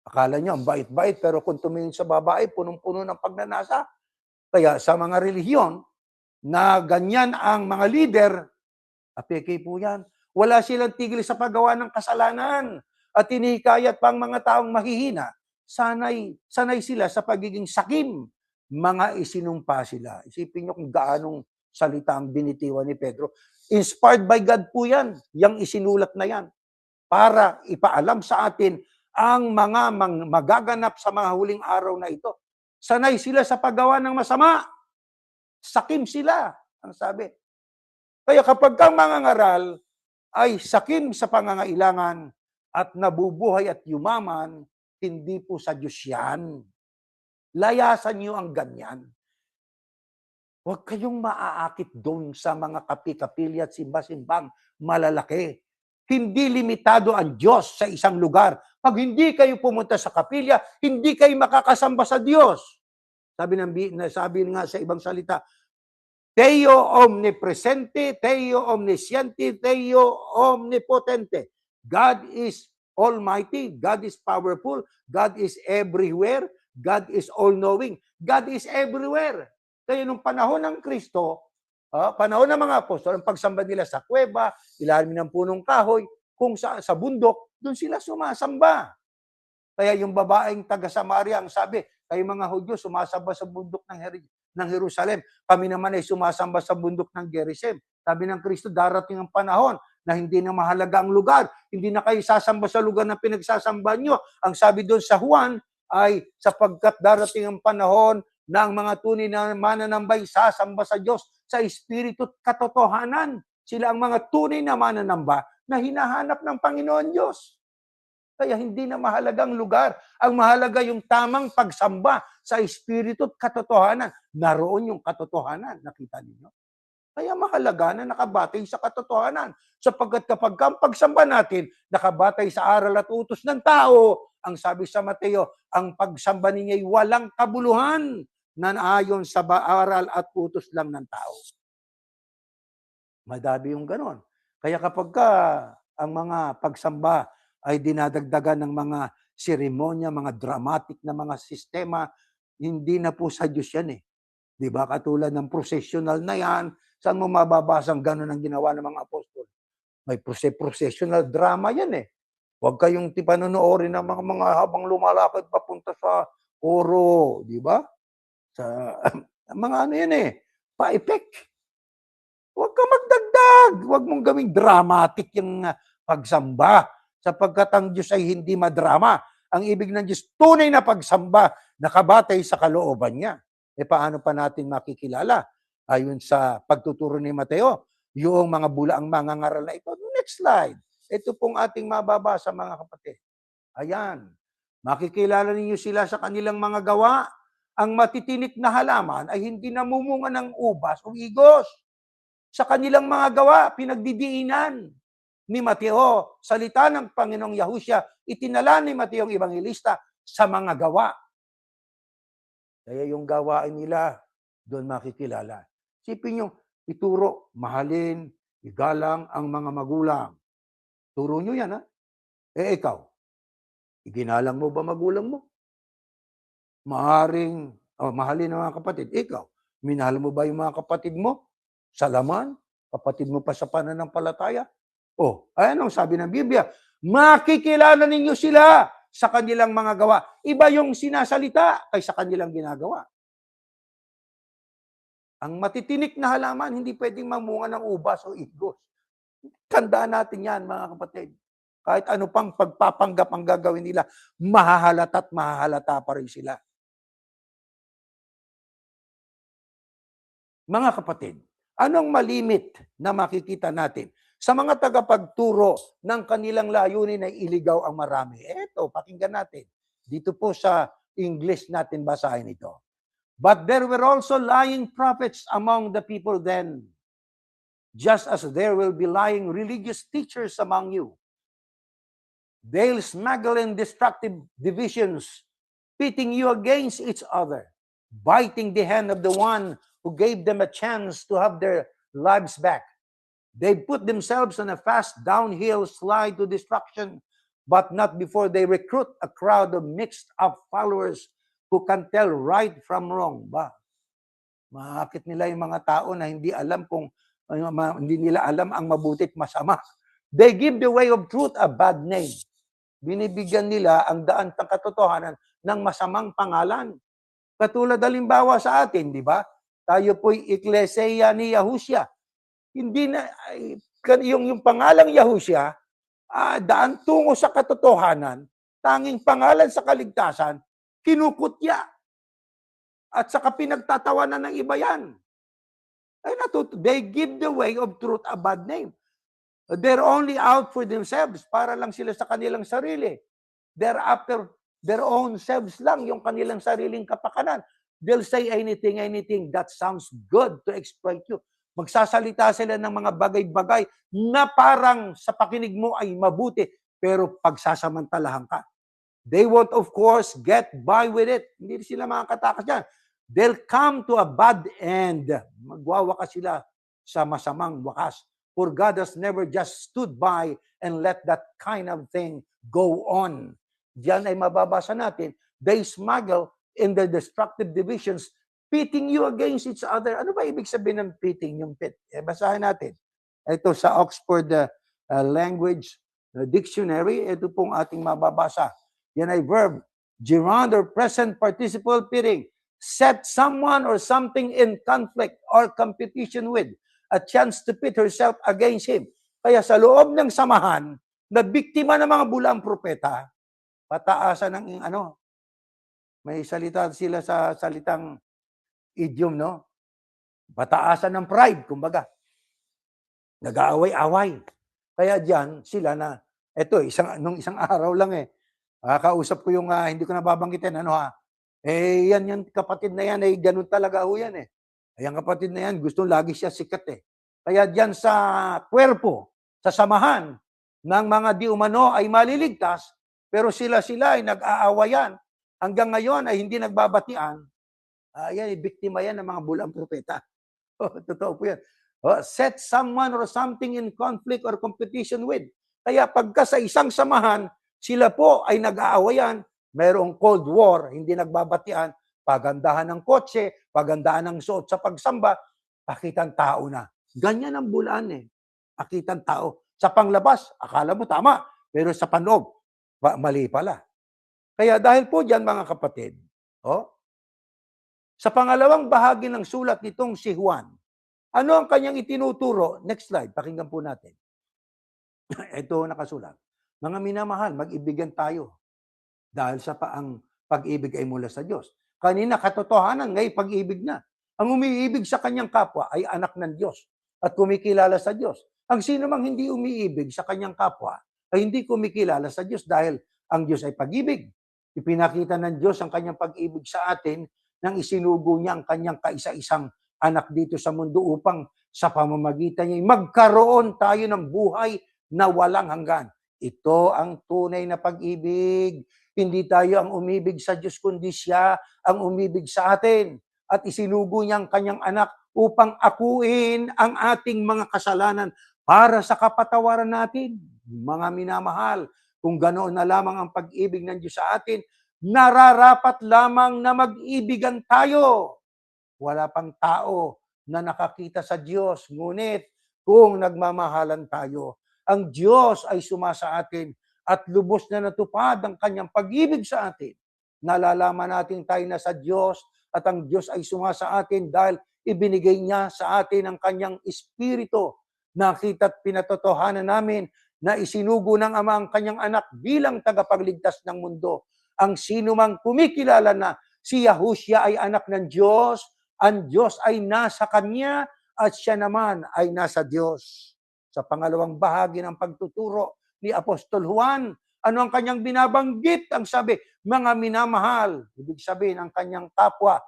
Akala nyo, ang bait-bait, pero kung tumingin sa babae, punong-puno ng pagnanasa. Kaya sa mga relihiyon, na ganyan ang mga leader, apeke po yan. Wala silang tigil sa paggawa ng kasalanan. At hinihikayat pa ang mga taong mahihina. Sanay sila sa pagiging sakim. Mga isinumpa sila. Isipin nyo kung gaanong salita ang binitiwan ni Pedro. Inspired by God po yan. Yang isinulat na yan. Para ipaalam sa atin ang mga magaganap sa mga huling araw na ito. Sanay sila sa paggawa ng masama. Sakim sila, ang sabi. Kaya kapag ang mga ngaral ay sakim sa pangangailangan at nabubuhay at yumaman, hindi po sa Diyos yan. Layasan niyo ang ganyan. Huwag kayong maaakit doon sa mga kapi-kapilya at simba-simbang malalaki. Hindi limitado ang Diyos sa isang lugar. Pag hindi kayo pumunta sa kapilya, hindi kayo makakasamba sa Diyos. Sabi nga sa ibang salita, Teo omnipresente, Teo omnisciente, Teo omnipotente. God is almighty, God is powerful, God is everywhere, God is all-knowing, God is everywhere. Kaya nung panahon ng Kristo, panahon ng mga apostol, ang pagsamba nila sa kuweba, ilalim ng punong kahoy, kung sa bundok, doon sila sumasamba. Kaya yung babaeng taga Samaria, ang sabi, kayo mga Hudyo, sumasamba sa bundok ng Jerusalem. Kami naman ay sumasamba sa bundok ng Gerizim. Sabi ng Kristo, darating ang panahon na hindi na mahalaga ang lugar. Hindi na kayo sasamba sa lugar na pinagsasamba nyo. Ang sabi doon sa Juan ay sapagkat darating ang panahon na ang mga tunay na mananambay sasamba sa Diyos sa espiritu at katotohanan. Sila ang mga tunay na mananamba na hinahanap ng Panginoon Diyos. Kaya hindi na mahalaga ang lugar. Ang mahalaga yung tamang pagsamba sa espiritu at katotohanan. Naroon yung katotohanan. Nakita niyo? Kaya mahalaga na nakabatay sa katotohanan. Sapagkat kapag ang pagsamba natin, nakabatay sa aral at utos ng tao, ang sabi sa Mateo, ang pagsamba niya ay walang kabuluhan na ayon sa aral at utos lang ng tao. Madami yung ganon. Kaya kapag ang mga pagsamba ay dinadagdagan ng mga seremonya, mga dramatic na mga sistema, hindi na po sa Diyos yan eh. Di ba? Katulad ng processional na yan, saan mo mababasang ganon ang ginawa ng mga apostol? May processional drama yan eh. Huwag kayong tipanonoorin ng mga habang lumalakad papunta sa oro, di ba? Sa mga ano yan eh, pa-effect. Huwag ka magdagdag. Huwag mong gawing dramatic yung pagsamba sapagkat ang Diyos ay hindi madrama. Ang ibig ng Diyos, tunay na pagsamba, nakabatay sa kalooban niya. E paano pa natin makikilala? Ayon sa pagtuturo ni Mateo, yung mga bulaang mangangaral na ito. Next slide. Ito pong ating mababasa mga kapatid. Ayan. Makikilala ninyo sila sa kanilang mga gawa. Ang matitinik na halaman ay hindi namumunga ng ubas o igos. Sa kanilang mga gawa, pinagdidiinan ni Mateo, salita ng Panginoong Yahusya, itinala ni Mateo ang Ebanghelista sa mga gawa. Kaya yung gawain nila, doon makikilala. Sipin nyo, ituro, mahalin, igalang ang mga magulang. Turo nyo yan, ha? Ikaw, iginalang mo ba magulang mo? Mahalin ang mga kapatid. Ikaw, minahal mo ba yung mga kapatid mo? Sa laman? Kapatid mo pa sa pananampalataya? Anong sabi ng Biblia? Makikilala ninyo sila sa kanilang mga gawa. Iba yung sinasalita kaysa kanilang ginagawa. Ang matitinik na halaman, hindi pwedeng mamunga ng ubas o igos. Tandaan natin yan, mga kapatid. Kahit ano pang pagpapanggap ang gagawin nila, mahahalata at mahahalata pa rin sila. Mga kapatid, Anong malimit na makikita natin sa mga tagapagturo ng kanilang layunin na iligaw ang marami? Eto, pakinggan natin. Dito po sa English natin basahin ito. But there were also lying prophets among the people then, just as there will be lying religious teachers among you. They'll smuggle in destructive divisions, pitting you against each other, biting the hand of the one who gave them a chance to have their lives back. They put themselves on a fast downhill slide to destruction, but not before they recruit a crowd of mixed up followers who can tell right from wrong. Ba? Maakit nila yung mga tao na hindi alam kung hindi nila alam ang mabuti at masama. They give the way of truth a bad name. Binibigyan nila ang daan ng katotohanan ng masamang pangalan. Katulad halimbawa sa atin, di ba? Tayo po'y Ecclesia ni Yahusya. Hindi na, yung pangalang Yahusya, daan tungo sa katotohanan, tanging pangalan sa kaligtasan, kinukutya. At saka pinagtatawanan ng iba yan. They give the way of truth a bad name. They're only out for themselves, para lang sila sa kanilang sarili. They're after their own selves lang, yung kanilang sariling kapakanan. They'll say anything that sounds good to exploit you. Magsasalita sila ng mga bagay-bagay na parang sa pakinig mo ay mabuti, pero pagsasamantalahan ka. They won't, of course, get by with it. Hindi sila makakatakas yan. They'll come to a bad end. Magwawakas sila sa masamang wakas. For God has never just stood by and let that kind of thing go on. Diyan ay mababasa natin, they smuggle in the destructive divisions, pitting you against each other. Ano ba ibig sabihin ng pitting, yung pit? Basahin natin. Ito sa Oxford Language Dictionary, ito pong ating mababasa. Yan ay verb, gerund or present participle pitting. Set someone or something in conflict or competition with, a chance to pit herself against him. Kaya sa loob ng samahan, na biktima ng mga bulaang propeta, pataasan ng may salita sila sa salitang idiom, no? Pataasan ng pride, kumbaga. Nag-aaway-away. Kaya diyan sila na, nung isang araw lang kausap ko yung, hindi ko nababanggitin, yan kapatid na yan, ganun talaga ho yan Ayan kapatid na yan, gusto lagi siya sikat Kaya diyan sa kwerpo, sa samahan ng mga di umano ay maliligtas, pero sila ay nag-aawayan. Hanggang ngayon ay hindi nagbabatian. Biktima yan ng mga bulaang propeta. Totoo po yan. Set someone or something in conflict or competition with. Kaya pagka sa isang samahan, sila po ay nag-aawayan, mayroong cold war, hindi nagbabatian, pagandahan ng kotse, pagandahan ng suot sa pagsamba, pakitang tao na. Ganyan ang bulaan Pakitang tao. Sa panglabas, akala mo tama, pero sa panloob, mali pala. Kaya dahil po dyan mga kapatid, sa pangalawang bahagi ng sulat nitong si Juan, ano ang kanyang itinuturo? Next slide, pakinggan po natin. Ito nakasulat. Mga minamahal, mag-ibigan tayo. Dahil ang pag-ibig ay mula sa Diyos. Kanina, katotohanan, ngayon pag-ibig na. Ang umiibig sa kanyang kapwa ay anak ng Diyos at kumikilala sa Diyos. Ang sino mang hindi umiibig sa kanyang kapwa ay hindi kumikilala sa Diyos dahil ang Diyos ay pag-ibig. Ipinakita ng Diyos ang kanyang pag-ibig sa atin nang isinugo niya ang kanyang kaisa-isang anak dito sa mundo upang sa pamamagitan niya magkaroon tayo ng buhay na walang hanggan. Ito ang tunay na pag-ibig. Hindi tayo ang umibig sa Diyos, kundi siya ang umibig sa atin. At isinugo niya ang kanyang anak upang akuin ang ating mga kasalanan para sa kapatawaran natin. Mga minamahal, kung ganoon na lamang ang pag-ibig ng Diyos sa atin, nararapat lamang na mag-ibigan tayo. Wala pang tao na nakakita sa Diyos. Ngunit kung nagmamahalan tayo, ang Diyos ay sumasa atin at lubos na natupad ang kanyang pag-ibig sa atin. Nalalaman natin tayo na sa Diyos at ang Diyos ay sumasa atin dahil ibinigay niya sa atin ang kanyang Espiritu. Nakita't pinatotohanan namin na isinugo ng Ama ang kanyang anak bilang tagapagligtas ng mundo. Ang sino mang kumikilala na si Yahusya ay anak ng Diyos, ang Diyos ay nasa kanya at siya naman ay nasa Diyos. Sa pangalawang bahagi ng pagtuturo ni Apostol Juan, ano ang kanyang binabanggit? Ang sabi, mga minamahal, ibig sabihin ang kanyang kapwa,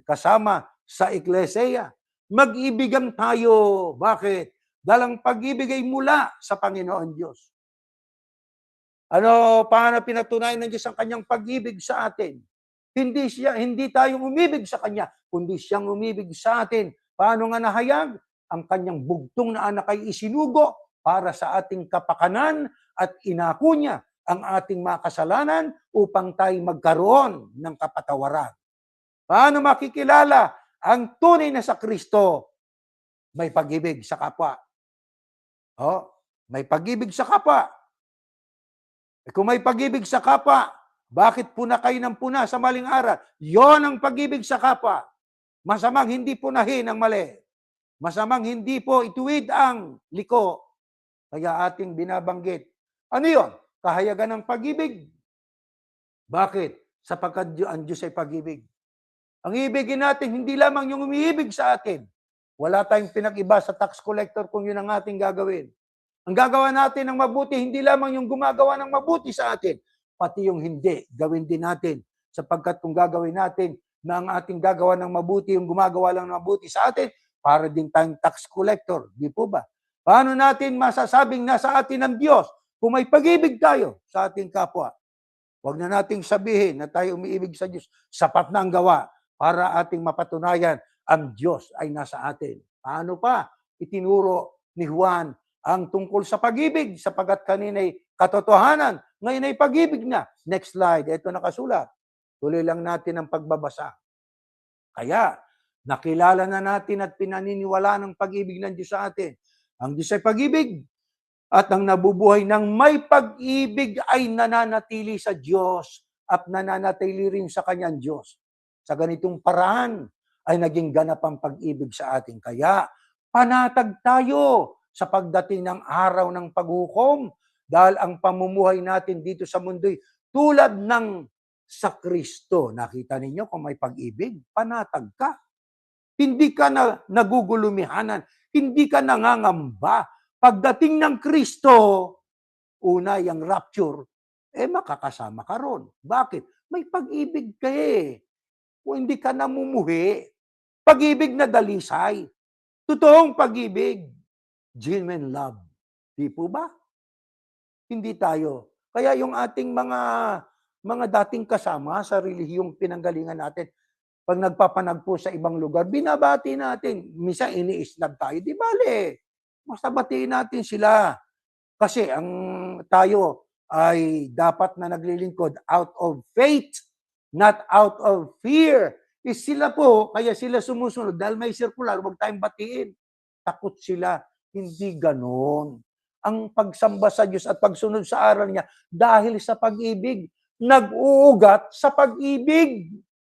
kasama sa Eklesia. Mag-ibigan tayo. Bakit? Dahil ang pag-ibig ay mula sa Panginoon Diyos. Ano, paano pinatunayan ng Diyos ang kanyang pag-ibig sa atin? Hindi tayong umibig sa Kanya, kundi siyang umibig sa atin. Paano nga nahayag? Ang kanyang bugtong na anak ay isinugo para sa ating kapakanan at inako niya ang ating mga kasalanan upang tayo magkaroon ng kapatawaran. Paano makikilala ang tunay na sa Kristo? May pag-ibig sa kapwa. May pag-ibig sa kapwa. Kung may pag-ibig sa kapwa, bakit puna kayo ng puna sa maling aral? Yon ang pag-ibig sa kapwa. Masamang hindi punahin ang mali. Masamang hindi po ituwid ang liko. Kaya ating binabanggit. Ano yon? Kahayagan ng pag-ibig. Bakit? Sapagkat ang Diyos ay pag-ibig. Ang ibigin natin, hindi lamang yung umiibig sa atin. Wala tayong pinag-iba sa tax collector kung yun ang ating gagawin. Ang gagawa natin ng mabuti, hindi lamang yung gumagawa ng mabuti sa atin, pati yung hindi, gawin din natin. Sapagkat kung gagawin natin na ang ating gagawa ng mabuti, yung gumagawa lang ng mabuti sa atin, para din tayong tax collector. Di po ba? Paano natin masasabing nasa atin ang Diyos kung may pag-ibig tayo sa ating kapwa? Huwag na nating sabihin na tayo umiibig sa Diyos. Sapat na ang gawa para ating mapatunayan ang Diyos ay nasa atin. Paano pa? Itinuro ni Juan ang tungkol sa pag-ibig sapagkat kanina'y katotohanan, ngayon ay pag-ibig na. Next slide, ito nakasulat. Tuloy lang natin ang pagbabasa. Kaya, nakilala na natin at pinaniniwala ng pag-ibig ng Diyos sa atin. Ang Diyos ay pag-ibig at ang nabubuhay ng may pag-ibig ay nananatili sa Diyos at nananatili rin sa kanyang Diyos. Sa ganitong paraan ay naging ganap ang pag-ibig sa atin. Kaya, panatag tayo sa pagdating ng araw ng paghukom dahil ang pamumuhay natin dito sa mundo'y tulad ng sa Kristo. Nakita ninyo kung may pag-ibig, panatag ka. Hindi ka na nagugulumihanan, hindi ka nangangamba. Pagdating ng Kristo, una yung rapture, makakasama ka ron. Bakit? May pag-ibig ka eh. Kung hindi ka namumuhi, pag-ibig na dalisay. Totoong pag-ibig. Genuine love. Di po ba? Hindi tayo. Kaya yung ating mga dating kasama sa relihiyong pinanggalingan natin, pag nagpapanagpo sa ibang lugar, binabati natin. Minsan iniisnab tayo. Di bale. Basta batiin natin sila. Kasi ang tayo ay dapat na naglilingkod out of faith, not out of fear. Sila po, kaya sila sumusunod. Dahil may circular, huwag tayong batiin. Takot sila. Hindi ganon. Ang pagsamba sa Diyos at pagsunod sa aral niya dahil sa pag-ibig, nag-uugat sa pag-ibig.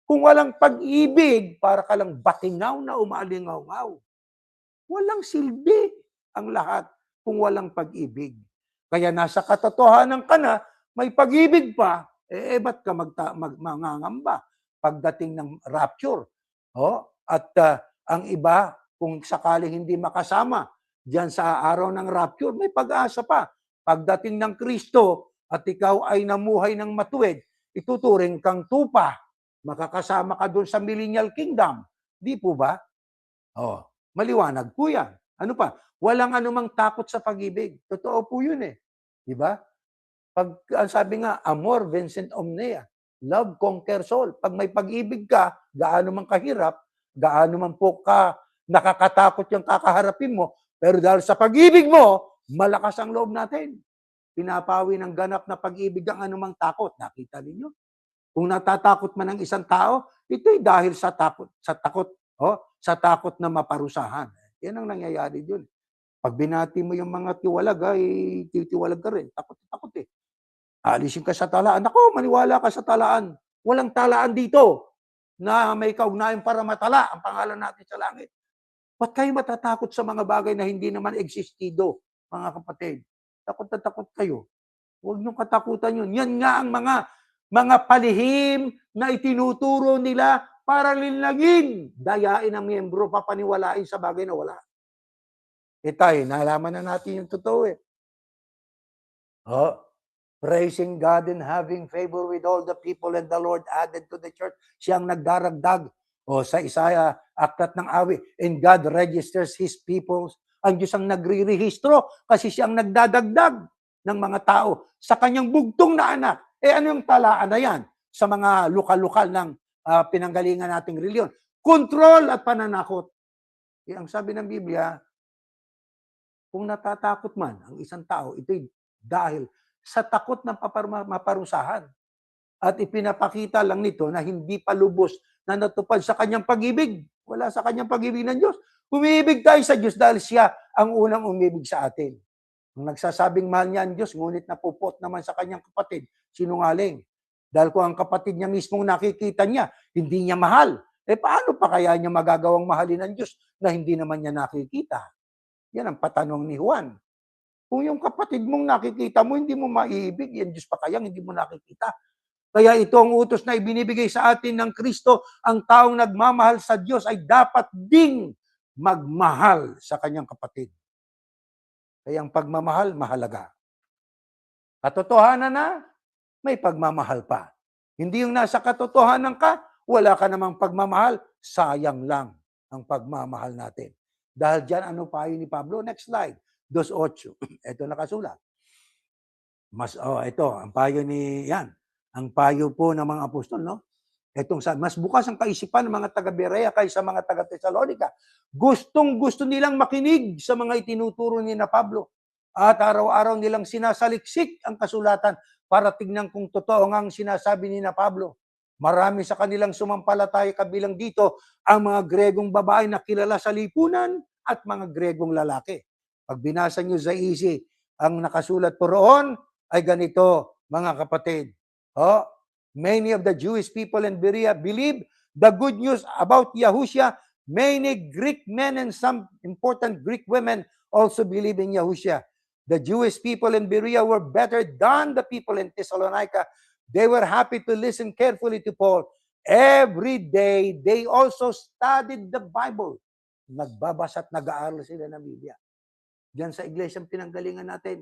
Kung walang pag-ibig, para ka lang batingaw na umalingaw-ngaw. Walang silbi ang lahat kung walang pag-ibig. Kaya nasa katotohanan ka na, may pag-ibig pa, ba't ka mangangamba pagdating ng rapture? At ang iba, kung sakali hindi makasama, diyan sa araw ng rapture, may pag-asa pa. Pagdating ng Kristo at ikaw ay namuhay ng matuwid, ituturing kang tupa. Makakasama ka doon sa millennial kingdom. Di po ba? Maliwanag po yan. Ano pa? Walang anumang takot sa pag-ibig. Totoo po yun eh. Di ba? Pag sabi nga, amor vincit omnia. Love conquers all. Pag may pag-ibig ka, gaano man kahirap, gaano man po ka nakakatakot yung kakaharapin mo, pero dahil sa pag-ibig mo, malakas ang loob natin. Pinapawi ng ganap na pag-ibig ang anumang takot. Nakita ninyo? Kung natatakot man ang isang tao, ito'y dahil sa takot na maparusahan. Yan ang nangyayari dun. Pag binati mo yung mga tiwalag, ay titiwalag ka rin. Takot eh. Alisin ka sa talaan. Ako, maniwala ka sa talaan. Walang talaan dito na may kaugnayan para matala ang pangalan natin sa langit. Ba't kayo matatakot sa mga bagay na hindi naman existido, mga kapatid? Takot na takot kayo. Huwag niyong katakutan yun. Yan nga ang mga palihim na itinuturo nila para linlagin, dayain ang miyembro, papaniwalain sa bagay na wala. Tayo, nalaman na natin yung totoo eh. Oh, praising God and having favor with all the people, and the Lord added to the church. Siyang nagdaragdag. Sa Isaiah, aklat ng awi, and God registers His people. Ang Diyos ang nagre-rehistro kasi siyang nagdadagdag ng mga tao sa kanyang bugtong na anak. Ano yung talaan na yan sa mga lokal-lokal ng pinanggalingan nating reliyon? Kontrol at pananakot. Ang sabi ng Biblia, kung natatakot man ang isang tao, ito'y dahil sa takot ng maparusahan. At ipinapakita lang nito na hindi pa lubos na natupad sa kanyang pag-ibig. Wala sa kanyang pag-ibig ng Diyos. Umiibig tayo sa Diyos dahil siya ang unang umibig sa atin. Kung nagsasabing mahal niya ang Diyos, ngunit napupot naman sa kanyang kapatid, sinungaling. Dahil kung ang kapatid niya mismong nakikita niya, hindi niya mahal. Paano pa kaya niya magagawang mahalin ang Diyos na hindi naman niya nakikita? Yan ang patanong ni Juan. Kung yung kapatid mong nakikita mo, hindi mo maiibig, yan Diyos pa kayang hindi mo nakikita. Kaya ito ang utos na ibinibigay sa atin ng Kristo, ang taong nagmamahal sa Diyos ay dapat ding magmahal sa kanyang kapatid. Kaya ang pagmamahal, mahalaga. Katotohanan na, may pagmamahal pa. Hindi yung nasa katotohanan ka, wala ka namang pagmamahal, sayang lang ang pagmamahal natin. Dahil dyan, ano payo ni Pablo? Next slide. 2:8. Ito nakasulat. Ito, ang payo ni, yan. Ang payo po ng mga apostol, no? Mas bukas ang kaisipan ng mga taga-Berea kaysa mga taga-Thessalonica. Gustong-gusto nilang makinig sa mga itinuturo ni na Pablo. At araw-araw nilang sinasaliksik ang kasulatan para tignan kung totoo nga ang sinasabi ni na Pablo. Marami sa kanilang sumampalataya, kabilang dito ang mga Gregong babae na kilala sa lipunan at mga Gregong lalaki. Pag binasa nyo sa easy, ang nakasulat po roon ay ganito, mga kapatid. Many of the Jewish people in Berea believe the good news about Yahushua. Many Greek men and some important Greek women also believe in Yahushua. The Jewish people in Berea were better than the people in Thessalonica. They were happy to listen carefully to Paul. Every day, they also studied the Bible. Nagbabasa at nag-aaral sila ng Biblia. Diyan sa iglesyang pinanggalingan natin,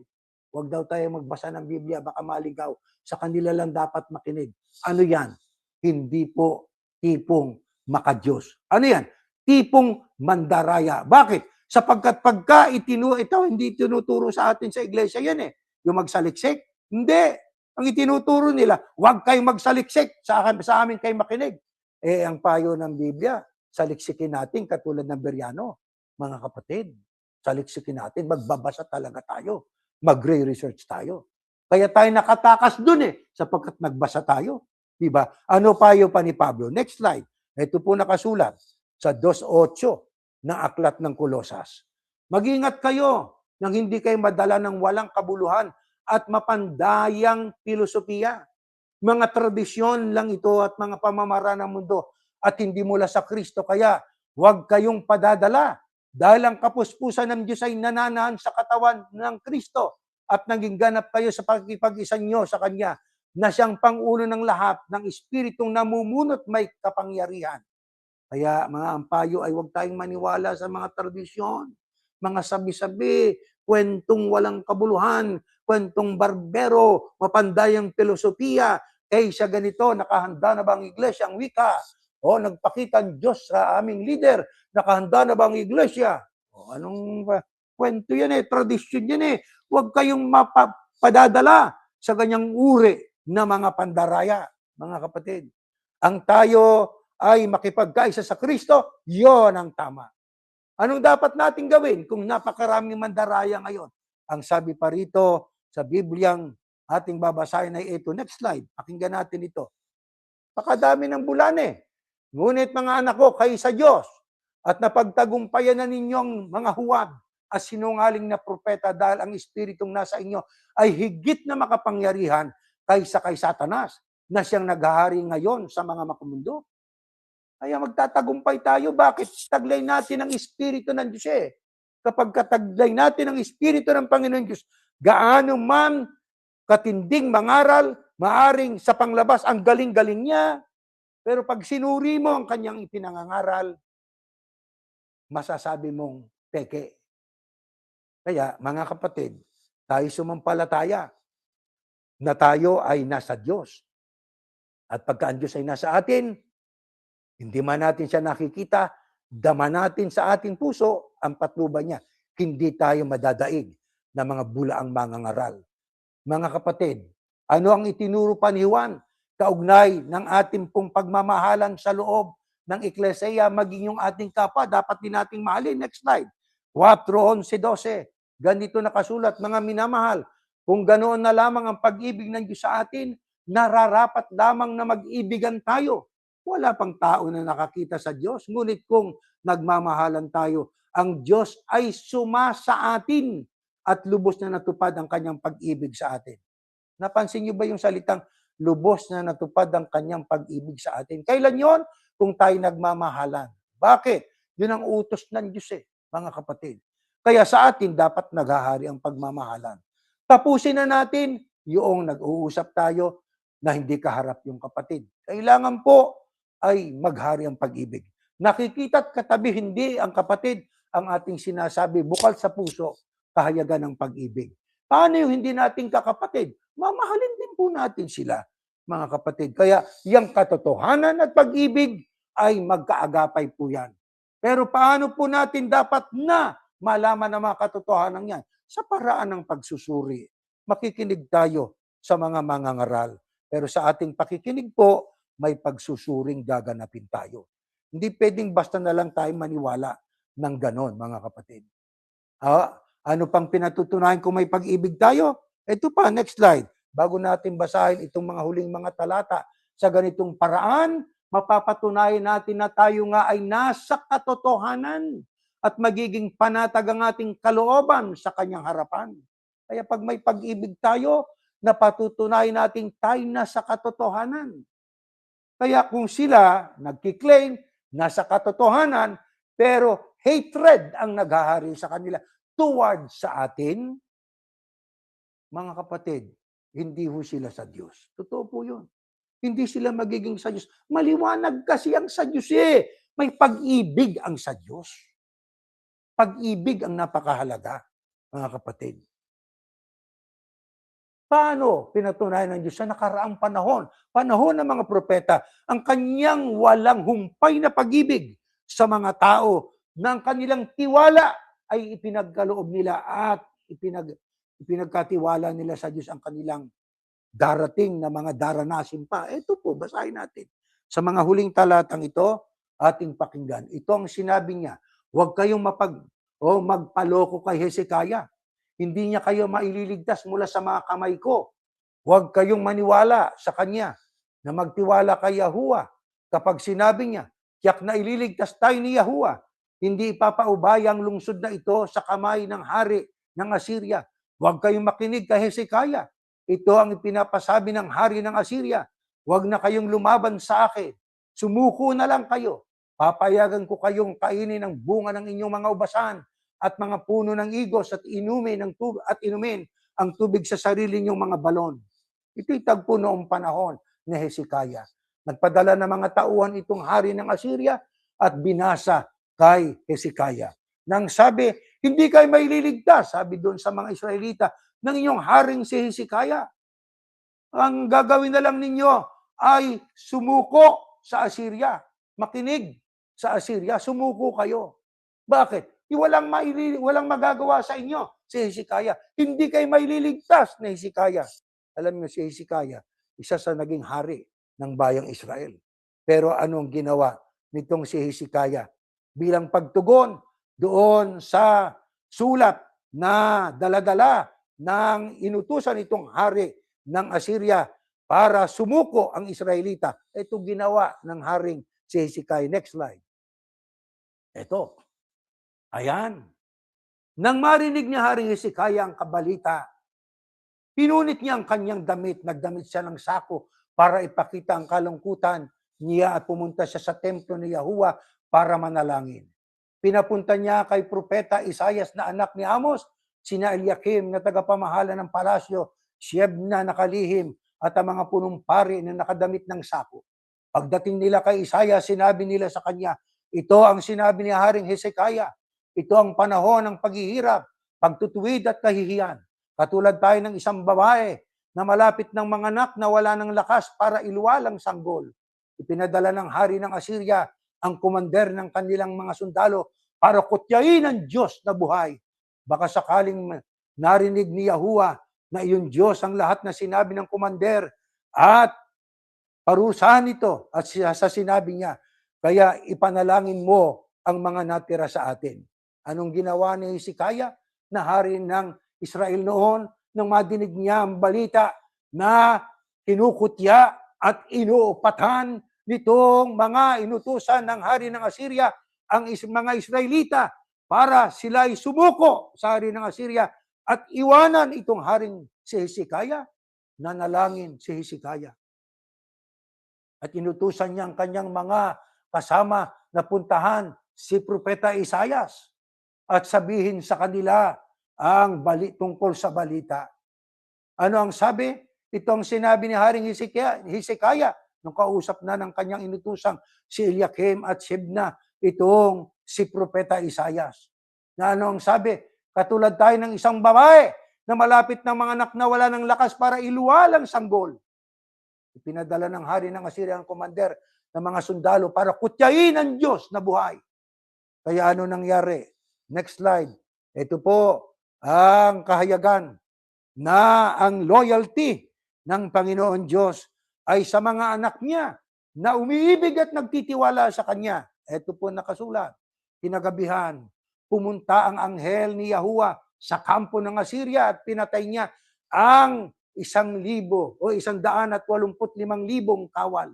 huwag daw tayo magbasa ng Biblia, baka maligaw. Sa kanila lang dapat makinig. Ano yan? Hindi po tipong makadiyos. Ano yan? Tipong mandaraya. Bakit? Sapagkat pagka hindi tinuturo sa atin sa iglesia yan eh. Yung magsaliksik. Hindi. Ang itinuturo nila, huwag kayong magsaliksik. Sa amin kayo makinig. Ang payo ng Biblia, saliksikin natin katulad ng Bereano. Mga kapatid, saliksikin natin. Magbabasa talaga tayo. Magre-research tayo. Kaya tayo nakatakas dun sapagkat nagbasa tayo. Diba? Ano payo pa ni Pablo? Next slide. Ito po nakasulat sa 2:8 na aklat ng Kolosas. Mag-ingat kayo nang hindi kayo madala ng walang kabuluhan at mapandayang filosofiya. Mga tradisyon lang ito at mga pamamaraan ng mundo at hindi mula sa Kristo. Kaya huwag kayong padadala. Dahil ang kapuspusan ng Diyos ay nananahan sa katawan ng Kristo at naging ganap kayo sa pagkipag-isa nyo sa Kanya na siyang pangulo ng lahat ng Espiritong namumunot may kapangyarihan. Kaya mga ampayo ay huwag tayong maniwala sa mga tradisyon, mga sabi-sabi, kwentong walang kabuluhan, kwentong barbero, mapandayang filosofiya, kaysa ganito, nakahanda na ba ang iglesia, ang wika? Nagpakita ang Diyos sa aming leader, nakahanda na ba ang iglesia? Anong kwento yan tradisyon yan Huwag kayong padadala sa ganyang uri na mga pandaraya, mga kapatid. Ang tayo ay makipagkaisa sa Kristo, yon ang tama. Anong dapat natin gawin kung napakaraming mandaraya ngayon? Ang sabi pa rito sa Bibliang ating babasahin ay ito. Next slide. Pakinggan natin ito. Pakadami ng bulan Ngunit mga anak ko, kayo sa Diyos at napagtagumpayan na ninyong mga huwad at sinungaling na propeta dahil ang Espiritong nasa inyo ay higit na makapangyarihan kaysa kay Satanas na siyang naghahari ngayon sa mga makamundo. Kaya magtatagumpay tayo. Bakit? Taglay natin ang Espiritu ng Diyos Kapag kataglay natin ang Espiritu ng Panginoon Diyos, gaano man katinding mangaral, maaring sa panglabas, ang galing-galing niya, Pero pag sinuri mo ang kanyang ipinangangaral, masasabi mong peke. Kaya, mga kapatid, tayo sumampalataya na tayo ay nasa Diyos. At pagka ang Diyos ay nasa atin, hindi man natin siya nakikita, dama natin sa ating puso ang patnubay niya. Hindi tayo madadaig ng mga bulaang mangangaral. Mga kapatid, ano ang itinuro pa ni Juan? Kaugnay ng ating pong pagmamahalan sa loob ng Eklesiya, maging yung ating kapwa, dapat din nating mahalin. Next slide. 4:11-12. Ganito nakasulat, mga minamahal, kung ganoon na lamang ang pag-ibig ng Diyos sa atin, nararapat lamang na mag-ibigan tayo. Wala pang tao na nakakita sa Diyos, ngunit kung nagmamahalan tayo, ang Diyos ay sumasa atin at lubos na natupad ang kanyang pag-ibig sa atin. Napansin niyo ba yung salitang lubos na natupad ang kanyang pag-ibig sa atin? Kailan yon? Kung tayo nagmamahalan. Bakit? Yun ang utos ng Diyos mga kapatid. Kaya sa atin dapat naghahari ang pagmamahalan. Tapusin na natin yung nag-uusap tayo na hindi kaharap yung kapatid. Kailangan po ay maghari ang pag-ibig. Nakikita't katabi hindi ang kapatid ang ating sinasabi bukal sa puso, kahayagan ng pag-ibig. Paano yung hindi nating kakapatid? Mamahalin din po natin sila, mga kapatid. Kaya yung katotohanan at pag-ibig ay magkaagapay po yan. Pero paano po natin dapat na malaman ang mga katotohanan yan? Sa paraan ng pagsusuri. Makikinig tayo sa mga mangangaral. Pero sa ating pakikinig po, may pagsusuring gaganapin tayo. Hindi pwedeng basta na lang tayo maniwala ng ganon, mga kapatid. Ano pang pinatutunayan kung may pag-ibig tayo? Ito pa, next slide. Bago natin basahin itong mga huling mga talata, sa ganitong paraan, mapapatunayan natin na tayo nga ay nasa katotohanan at magiging panatag ang ating kalooban sa kanyang harapan. Kaya pag may pag-ibig tayo, napatutunayan natin tayo nasa katotohanan. Kaya kung sila nagkiklaim nasa katotohanan, pero hatred ang naghahari sa kanila towards sa atin, mga kapatid, hindi ho sila sa Diyos. Totoo po yun. Hindi sila magiging sa Diyos. Maliwanag kasi ang sa Diyos May pag-ibig ang sa Diyos. Pag-ibig ang napakahalaga, mga kapatid. Paano pinatunayan ng Diyos sa nakaraang panahon ng mga propeta, ang kanyang walang humpay na pag-ibig sa mga tao ng kanilang tiwala ay ipinagkaloob nila at ipinagkatiwala nila sa Diyos ang kanilang darating na mga daranasin pa. Ito po, basahin natin. Sa mga huling talatang ito, ating pakinggan. Ito ang sinabi niya, huwag kayong magpaloko kay Hezekiah. Hindi niya kayo maililigtas mula sa mga kamay ko. Huwag kayong maniwala sa kanya na magtiwala kay Yahuwah. Kapag sinabi niya, tiyak na ililigtas tayo ni Yahuwah, hindi ipapaubaya ang lungsod na ito sa kamay ng hari ng Assyria. Huwag kayong makinig kay Hezekiah. Ito ang ipinapasabi ng hari ng Assyria. Huwag na kayong lumaban sa akin. Sumuko na lang kayo. Papayagan ko kayong kainin ang bunga ng inyong mga ubasan at mga puno ng igos at inumin ang tubig sa sarili niyong mga balon. Ito'y tagpo noong panahon ni Hezekiah. Nagpadala ng mga tauhan itong hari ng Assyria at binasa kay Hezekiah. Nang sabi, hindi kayo may liligtas, sabi doon sa mga Israelita, ng inyong haring si Hezekiah. Ang gagawin na lang ninyo ay sumuko sa Assyria. Makinig sa Assyria, sumuko kayo. Bakit? Walang magagawa sa inyo si Hezekiah. Hindi kayo maililigtas na Hezekiah. Alam niyo si Hezekiah, isa sa naging hari ng bayang Israel. Pero anong ginawa nitong si Hezekiah? Bilang pagtugon doon sa sulat na daladala ng inutusan itong hari ng Assyria para sumuko ang Israelita. Ito ginawa ng haring si Hezekiah. Next slide. Ito. Ayan. Nang marinig niya Haring Hezekiah ang kabalita, pinunit niya ang kanyang damit, nagdamit siya ng sako para ipakita ang kalungkutan niya at pumunta siya sa templo ni Yahuwah para manalangin. Pinapunta niya kay Propeta Isaias na anak ni Amos, sina Eliakim na tagapamahala ng palasyo, Shebna na kalihim at ang mga punong pari na nakadamit ng sako. Pagdating nila kay Isaiah, sinabi nila sa kanya, ito ang sinabi ni Haring Hezekiah. Ito ang panahon ng paghihirap, pagtutuwid at kahihiyan. Katulad tayo ng isang babae na malapit ng mga anak na wala ng lakas para iluwalang sanggol. Ipinadala ng hari ng Assyria ang komander ng kanilang mga sundalo para kutyain ang Diyos na buhay. Baka sakaling narinig ni Yahuwah na iyon Diyos ang lahat na sinabi ng komander at parusahan ito at sa sinabi niya, kaya ipanalangin mo ang mga natira sa atin. Anong ginawa ni Hezekiah na hari ng Israel noon nang madinig niya ang balita na kinukutya at inuupatan nitong mga inutusan ng hari ng Assyria ang mga Israelita para sila ay sumuko sa hari ng Assyria at iwanan itong haring si Hezekiah? Nanalangin si Hezekiah. At inutusan niya ang kanyang mga kasama na puntahan si Propeta Isaias at sabihin sa kanila ang tungkol sa balita. Ano ang sabi? Ito ang sinabi ni Haring Hezekiah nung kausap na ng kanyang inutusang si Eliakim at Shebna, itong si Propeta Isaias. Na ano ang sabi? Katulad tayo ng isang babae na malapit ng mga anak na wala ng lakas para iluwalang sanggol. Ipinadala ng hari ng Assyria ang komander ng mga sundalo para kutyain ang Diyos na buhay. Kaya ano nangyari? Next slide. Ito po ang kahayagan na ang loyalty ng Panginoon Diyos ay sa mga anak niya na umiibig at nagtitiwala sa Kanya. Ito po nakasulat. Kinagabihan, pumunta ang anghel ni Yahuwah sa kampo ng Assyria at pinatay niya ang 1,000 o 185,000 kawal.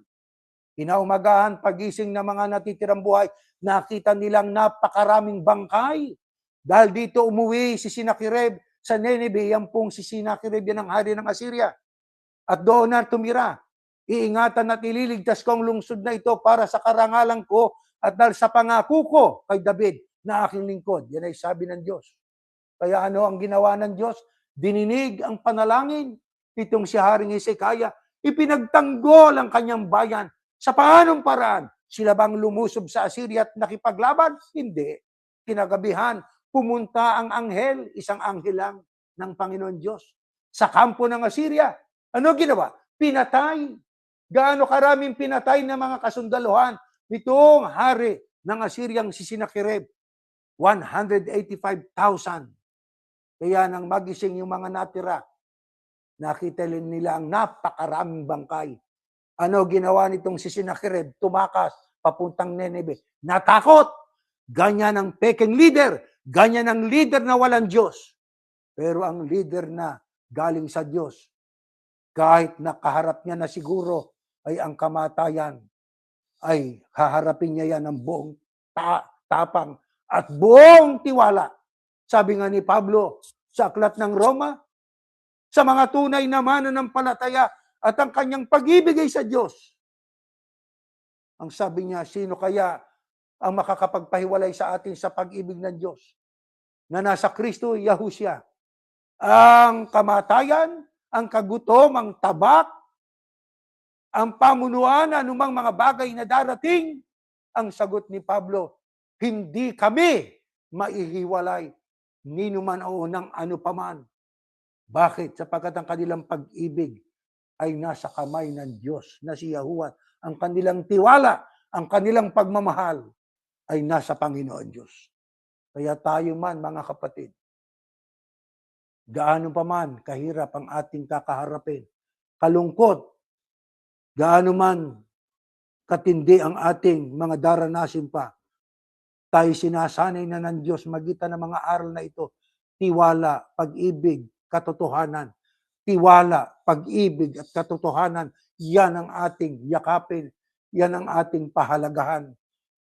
Kinaumagahan, pagising ng mga natitirang buhay, nakita nilang napakaraming bangkay. Dahil dito umuwi si Sennacherib sa Nineveh, yan pong si Sennacherib yan ang hari ng Assyria. At doon na tumira. Iingatan at ililigtas ko ang lungsod na ito para sa karangalan ko at dahil sa pangako ko kay David na aking lingkod. Yan ay sabi ng Diyos. Kaya ano ang ginawa ng Diyos? Dininig ang panalangin itong si Haring Hezekiah. Ipinagtanggol ang kanyang bayan. Sa paanong paraan? Sila bang lumusob sa Assyria at nakipaglaban? Hindi. Kinagabihan, pumunta ang anghel, isang anghel lang ng Panginoon Diyos, sa kampo ng Assyria. Ano ginawa? Pinatay. Gaano karaming pinatay ng mga kasundaluhan nitong hari ng Assyriang si Sennacherib? 185,000. Kaya nang magising yung mga natira, nakita nila ang napakaraming bangkay. Ano ginawa nitong si Sennacherib? Tumakas papuntang Nineveh. Natakot. Ganyan ang peking leader. Ganyan ang leader na walang Diyos. Pero ang leader na galing sa Diyos, kahit nakaharap niya na siguro ay ang kamatayan, ay haharapin niya yan ng buong tapang at buong tiwala. Sabi nga ni Pablo sa aklat ng Roma, sa mga tunay na mananampalataya at ang kanyang pag-ibig ay sa Diyos. Ang sabi niya, sino kaya ang makakapagpahiwalay sa atin sa pag-ibig ng Diyos na nasa Kristo Yahushua? Ang kamatayan, ang kagutom, ang tabak, ang pamunuan, anumang mga bagay na darating, ang sagot ni Pablo, hindi kami maihiwalay ni numan o ng ano paman. Bakit? Sapagkat ang kanilang pag-ibig ay nasa kamay ng Diyos na si Yahuwah. Ang kanilang tiwala, ang kanilang pagmamahal ay nasa Panginoon Diyos. Kaya tayo man, mga kapatid, gaano pa man kahirap ang ating kakaharapin, kalungkot, gaano man katindi ang ating mga daranasin pa, tayo sinasanay na ng Diyos magitan ng mga aral na ito. Tiwala, pag-ibig, katotohanan. Tiwala, pag-ibig at katotohanan, yan ang ating yakapin, yan ang ating pahalagahan.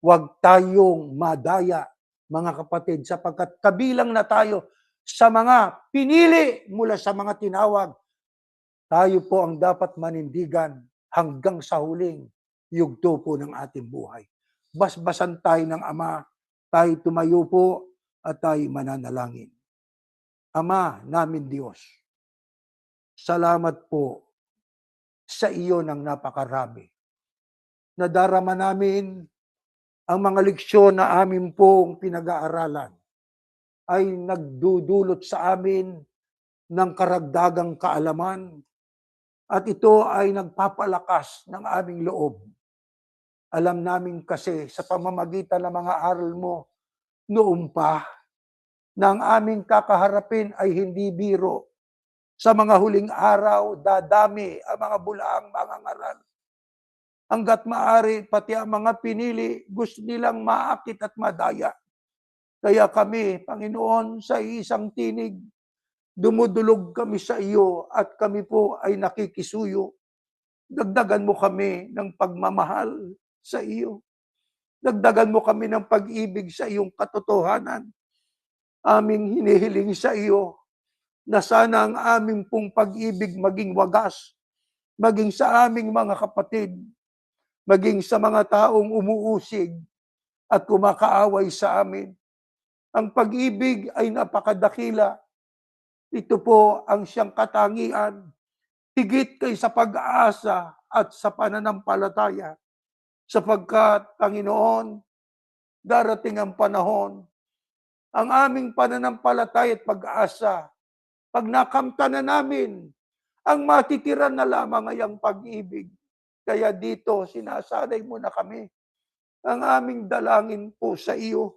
Huwag tayong madaya, mga kapatid, sapagkat kabilang na tayo sa mga pinili mula sa mga tinawag. Tayo po ang dapat manindigan hanggang sa huling yugto po ng ating buhay. Basbasan tayo ng Ama, tayo tumayo po at tayo mananalangin. Ama namin Diyos, salamat po sa iyo ng napakarami. nadarama namin ang mga leksyon na amin pong pinag-aaralan ay nagdudulot sa amin ng karagdagang kaalaman at ito ay nagpapalakas ng aming loob. Alam namin kasi sa pamamagitan ng mga aral mo noon pa na ang aming kakaharapin ay hindi biro. Sa mga huling araw, dadami ang mga bulaang mga ngaral. Hanggat maaari, pati ang mga pinili, gusto nilang maakit at madaya. Kaya kami, Panginoon, sa isang tinig, dumudulog kami sa iyo at kami po ay nakikisuyo. Dagdagan mo kami ng pagmamahal sa iyo. Dagdagan mo kami ng pag-ibig sa iyong katotohanan. Aming hinihiling sa iyo na sana ang aming pong pag-ibig maging wagas, maging sa aming mga kapatid, maging sa mga taong umuusig at kumakaaway sa amin. Ang pag-ibig ay napakadakila. Ito po ang siyang katangian, higit kay sa pag-asa at sa pananampalataya. Sapagkat, Panginoon, darating ang panahon, ang aming pananampalataya at pag-asa, pag nakamta na namin, ang matitira na lamang ay ang pag-ibig. Kaya dito, sinasanay mo na kami. Ang aming dalangin po sa iyo,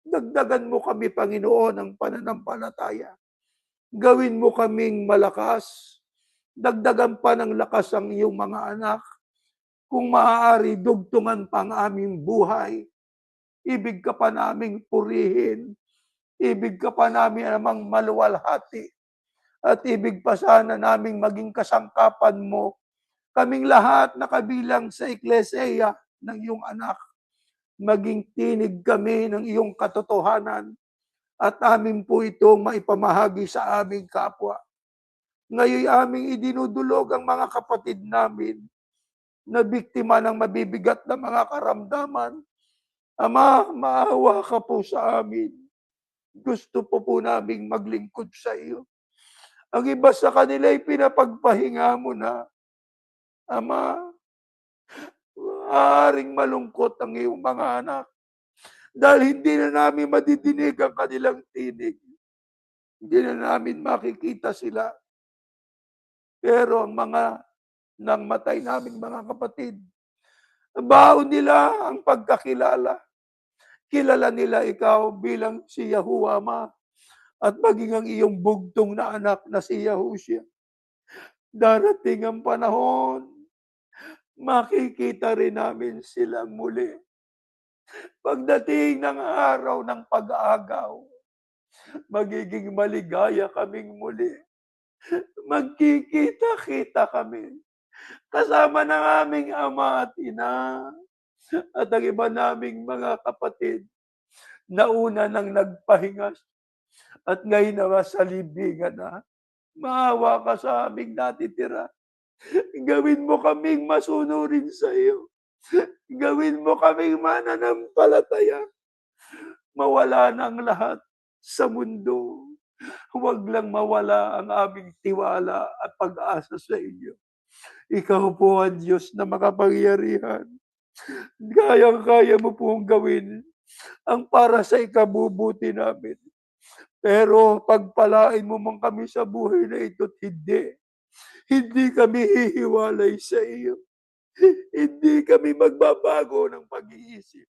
dagdagan mo kami, Panginoon, ng pananampalataya. Gawin mo kaming malakas. Dagdagan pa ng lakas ang iyong mga anak. Kung maaari, dugtungan pa ang aming buhay. Ibig ka pa naming purihin. Ibig ka pa namin namang maluwalhati. At ibig pa sana naming maging kasangkapan mo. Kaming lahat nakabilang sa Eklesiya ng iyong anak. Maging tinig kami ng iyong katotohanan at amin po itong maipamahagi sa aming kapwa. Ngayon aming idinudulog ang mga kapatid namin na biktima ng mabibigat na mga karamdaman. Ama, maawa ka po sa amin. Gusto po naming maglingkod sa iyo. Ang iba sa kanila ay pinapagpahinga mo na. Ama, maaaring malungkot ang iyong mga anak dahil hindi na namin madidinig ang kanilang tinig. Hindi na namin makikita sila. Pero ang mga nang matay naming mga kapatid, baon nila ang pagkakilala. Kilala nila ikaw bilang si Yahuwah, Ama, at maging ang iyong bugtong na anak na si Yahushua. Darating ang panahon, makikita rin namin sila muli. Pagdating ng araw ng pag-aagaw, magiging maligaya kaming muli. Magkikita-kita kami kasama ng aming ama at ina at ang iba naming mga kapatid na una nang nagpahinga at ngayon na sa libingan na. Maawa ka sa aming natitira. Gawin mo kaming masunurin sa iyo. Gawin mo kaming mananampalataya. Mawala na ang lahat sa mundo. Huwag lang mawala ang aming tiwala at pag-asa sa iyo. Ikaw po ang Diyos na makapangyarihan. Kayang-kaya mo pong gawin ang para sa ikabubuti namin. Pero pagpalain mo man kami sa buhay na ito't hindi kami hihiwalay sa iyo. Hindi kami magbabago ng pag-iisip.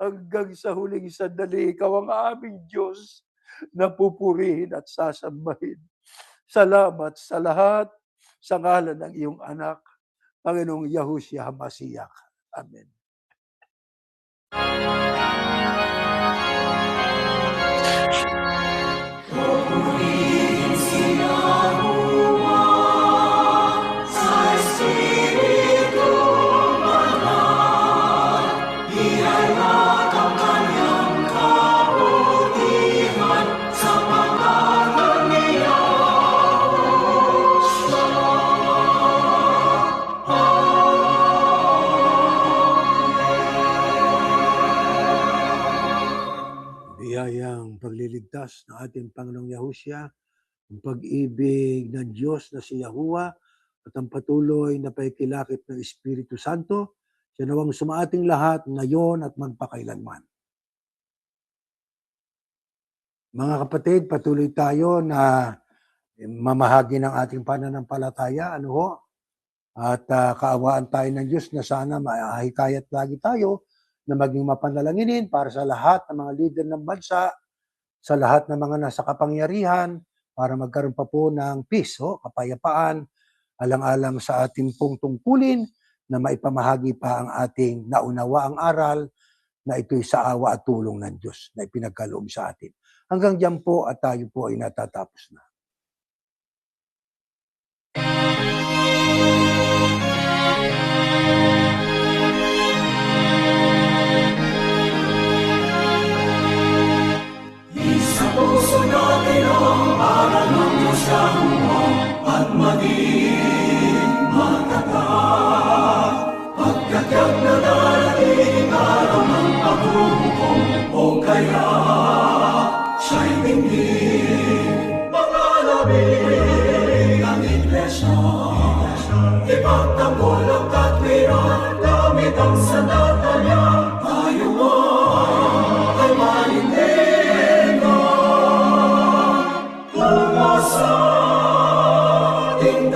Hanggang sa huling sandali, ikaw ang aming Diyos na pupurihin at sasambahin. Salamat sa lahat sa ngalan ng iyong anak, Panginoong Yahushua HaMashiach. Amen. Purihin si Yahuwah sa Espiritu Banal. Ihayag ang kanyang kabutihan sa pangalan ni Biyayang pagliligtas ng ating Panginoong Yahushua, ang pag-ibig ng Diyos na si Yahuwah at ang patuloy na paikilakip ng Espiritu Santo Siya nawang sumaating lahat ngayon at magpakailanman. Mga kapatid, patuloy tayo na mamahagi ng ating pananampalataya, ano ho? At kaawaan tayo ng Diyos na sana mahikayat lagi tayo na maging mapanalanginin para sa lahat ng mga leader ng bansa, sa lahat ng mga nasa kapangyarihan, para magkaroon pa po ng peace, kapayapaan, alang-alang sa ating pong tungkulin na maipamahagi pa ang ating naunawaang aral na ito'y sa awa at tulong ng Diyos na ipinagkaloob sa atin. Hanggang diyan po at tayo po ay natatapos na. Sa puso natin ang aral ng Diyos sa humong at maging matatag. Pagkatyak na darating araw ng paghuhukom o kaya siya'y tingin mga labing ang iglesia. Ipagtanggol ang katwiran gamit ang sandata niya. Tayo ay manindigan. Sa ating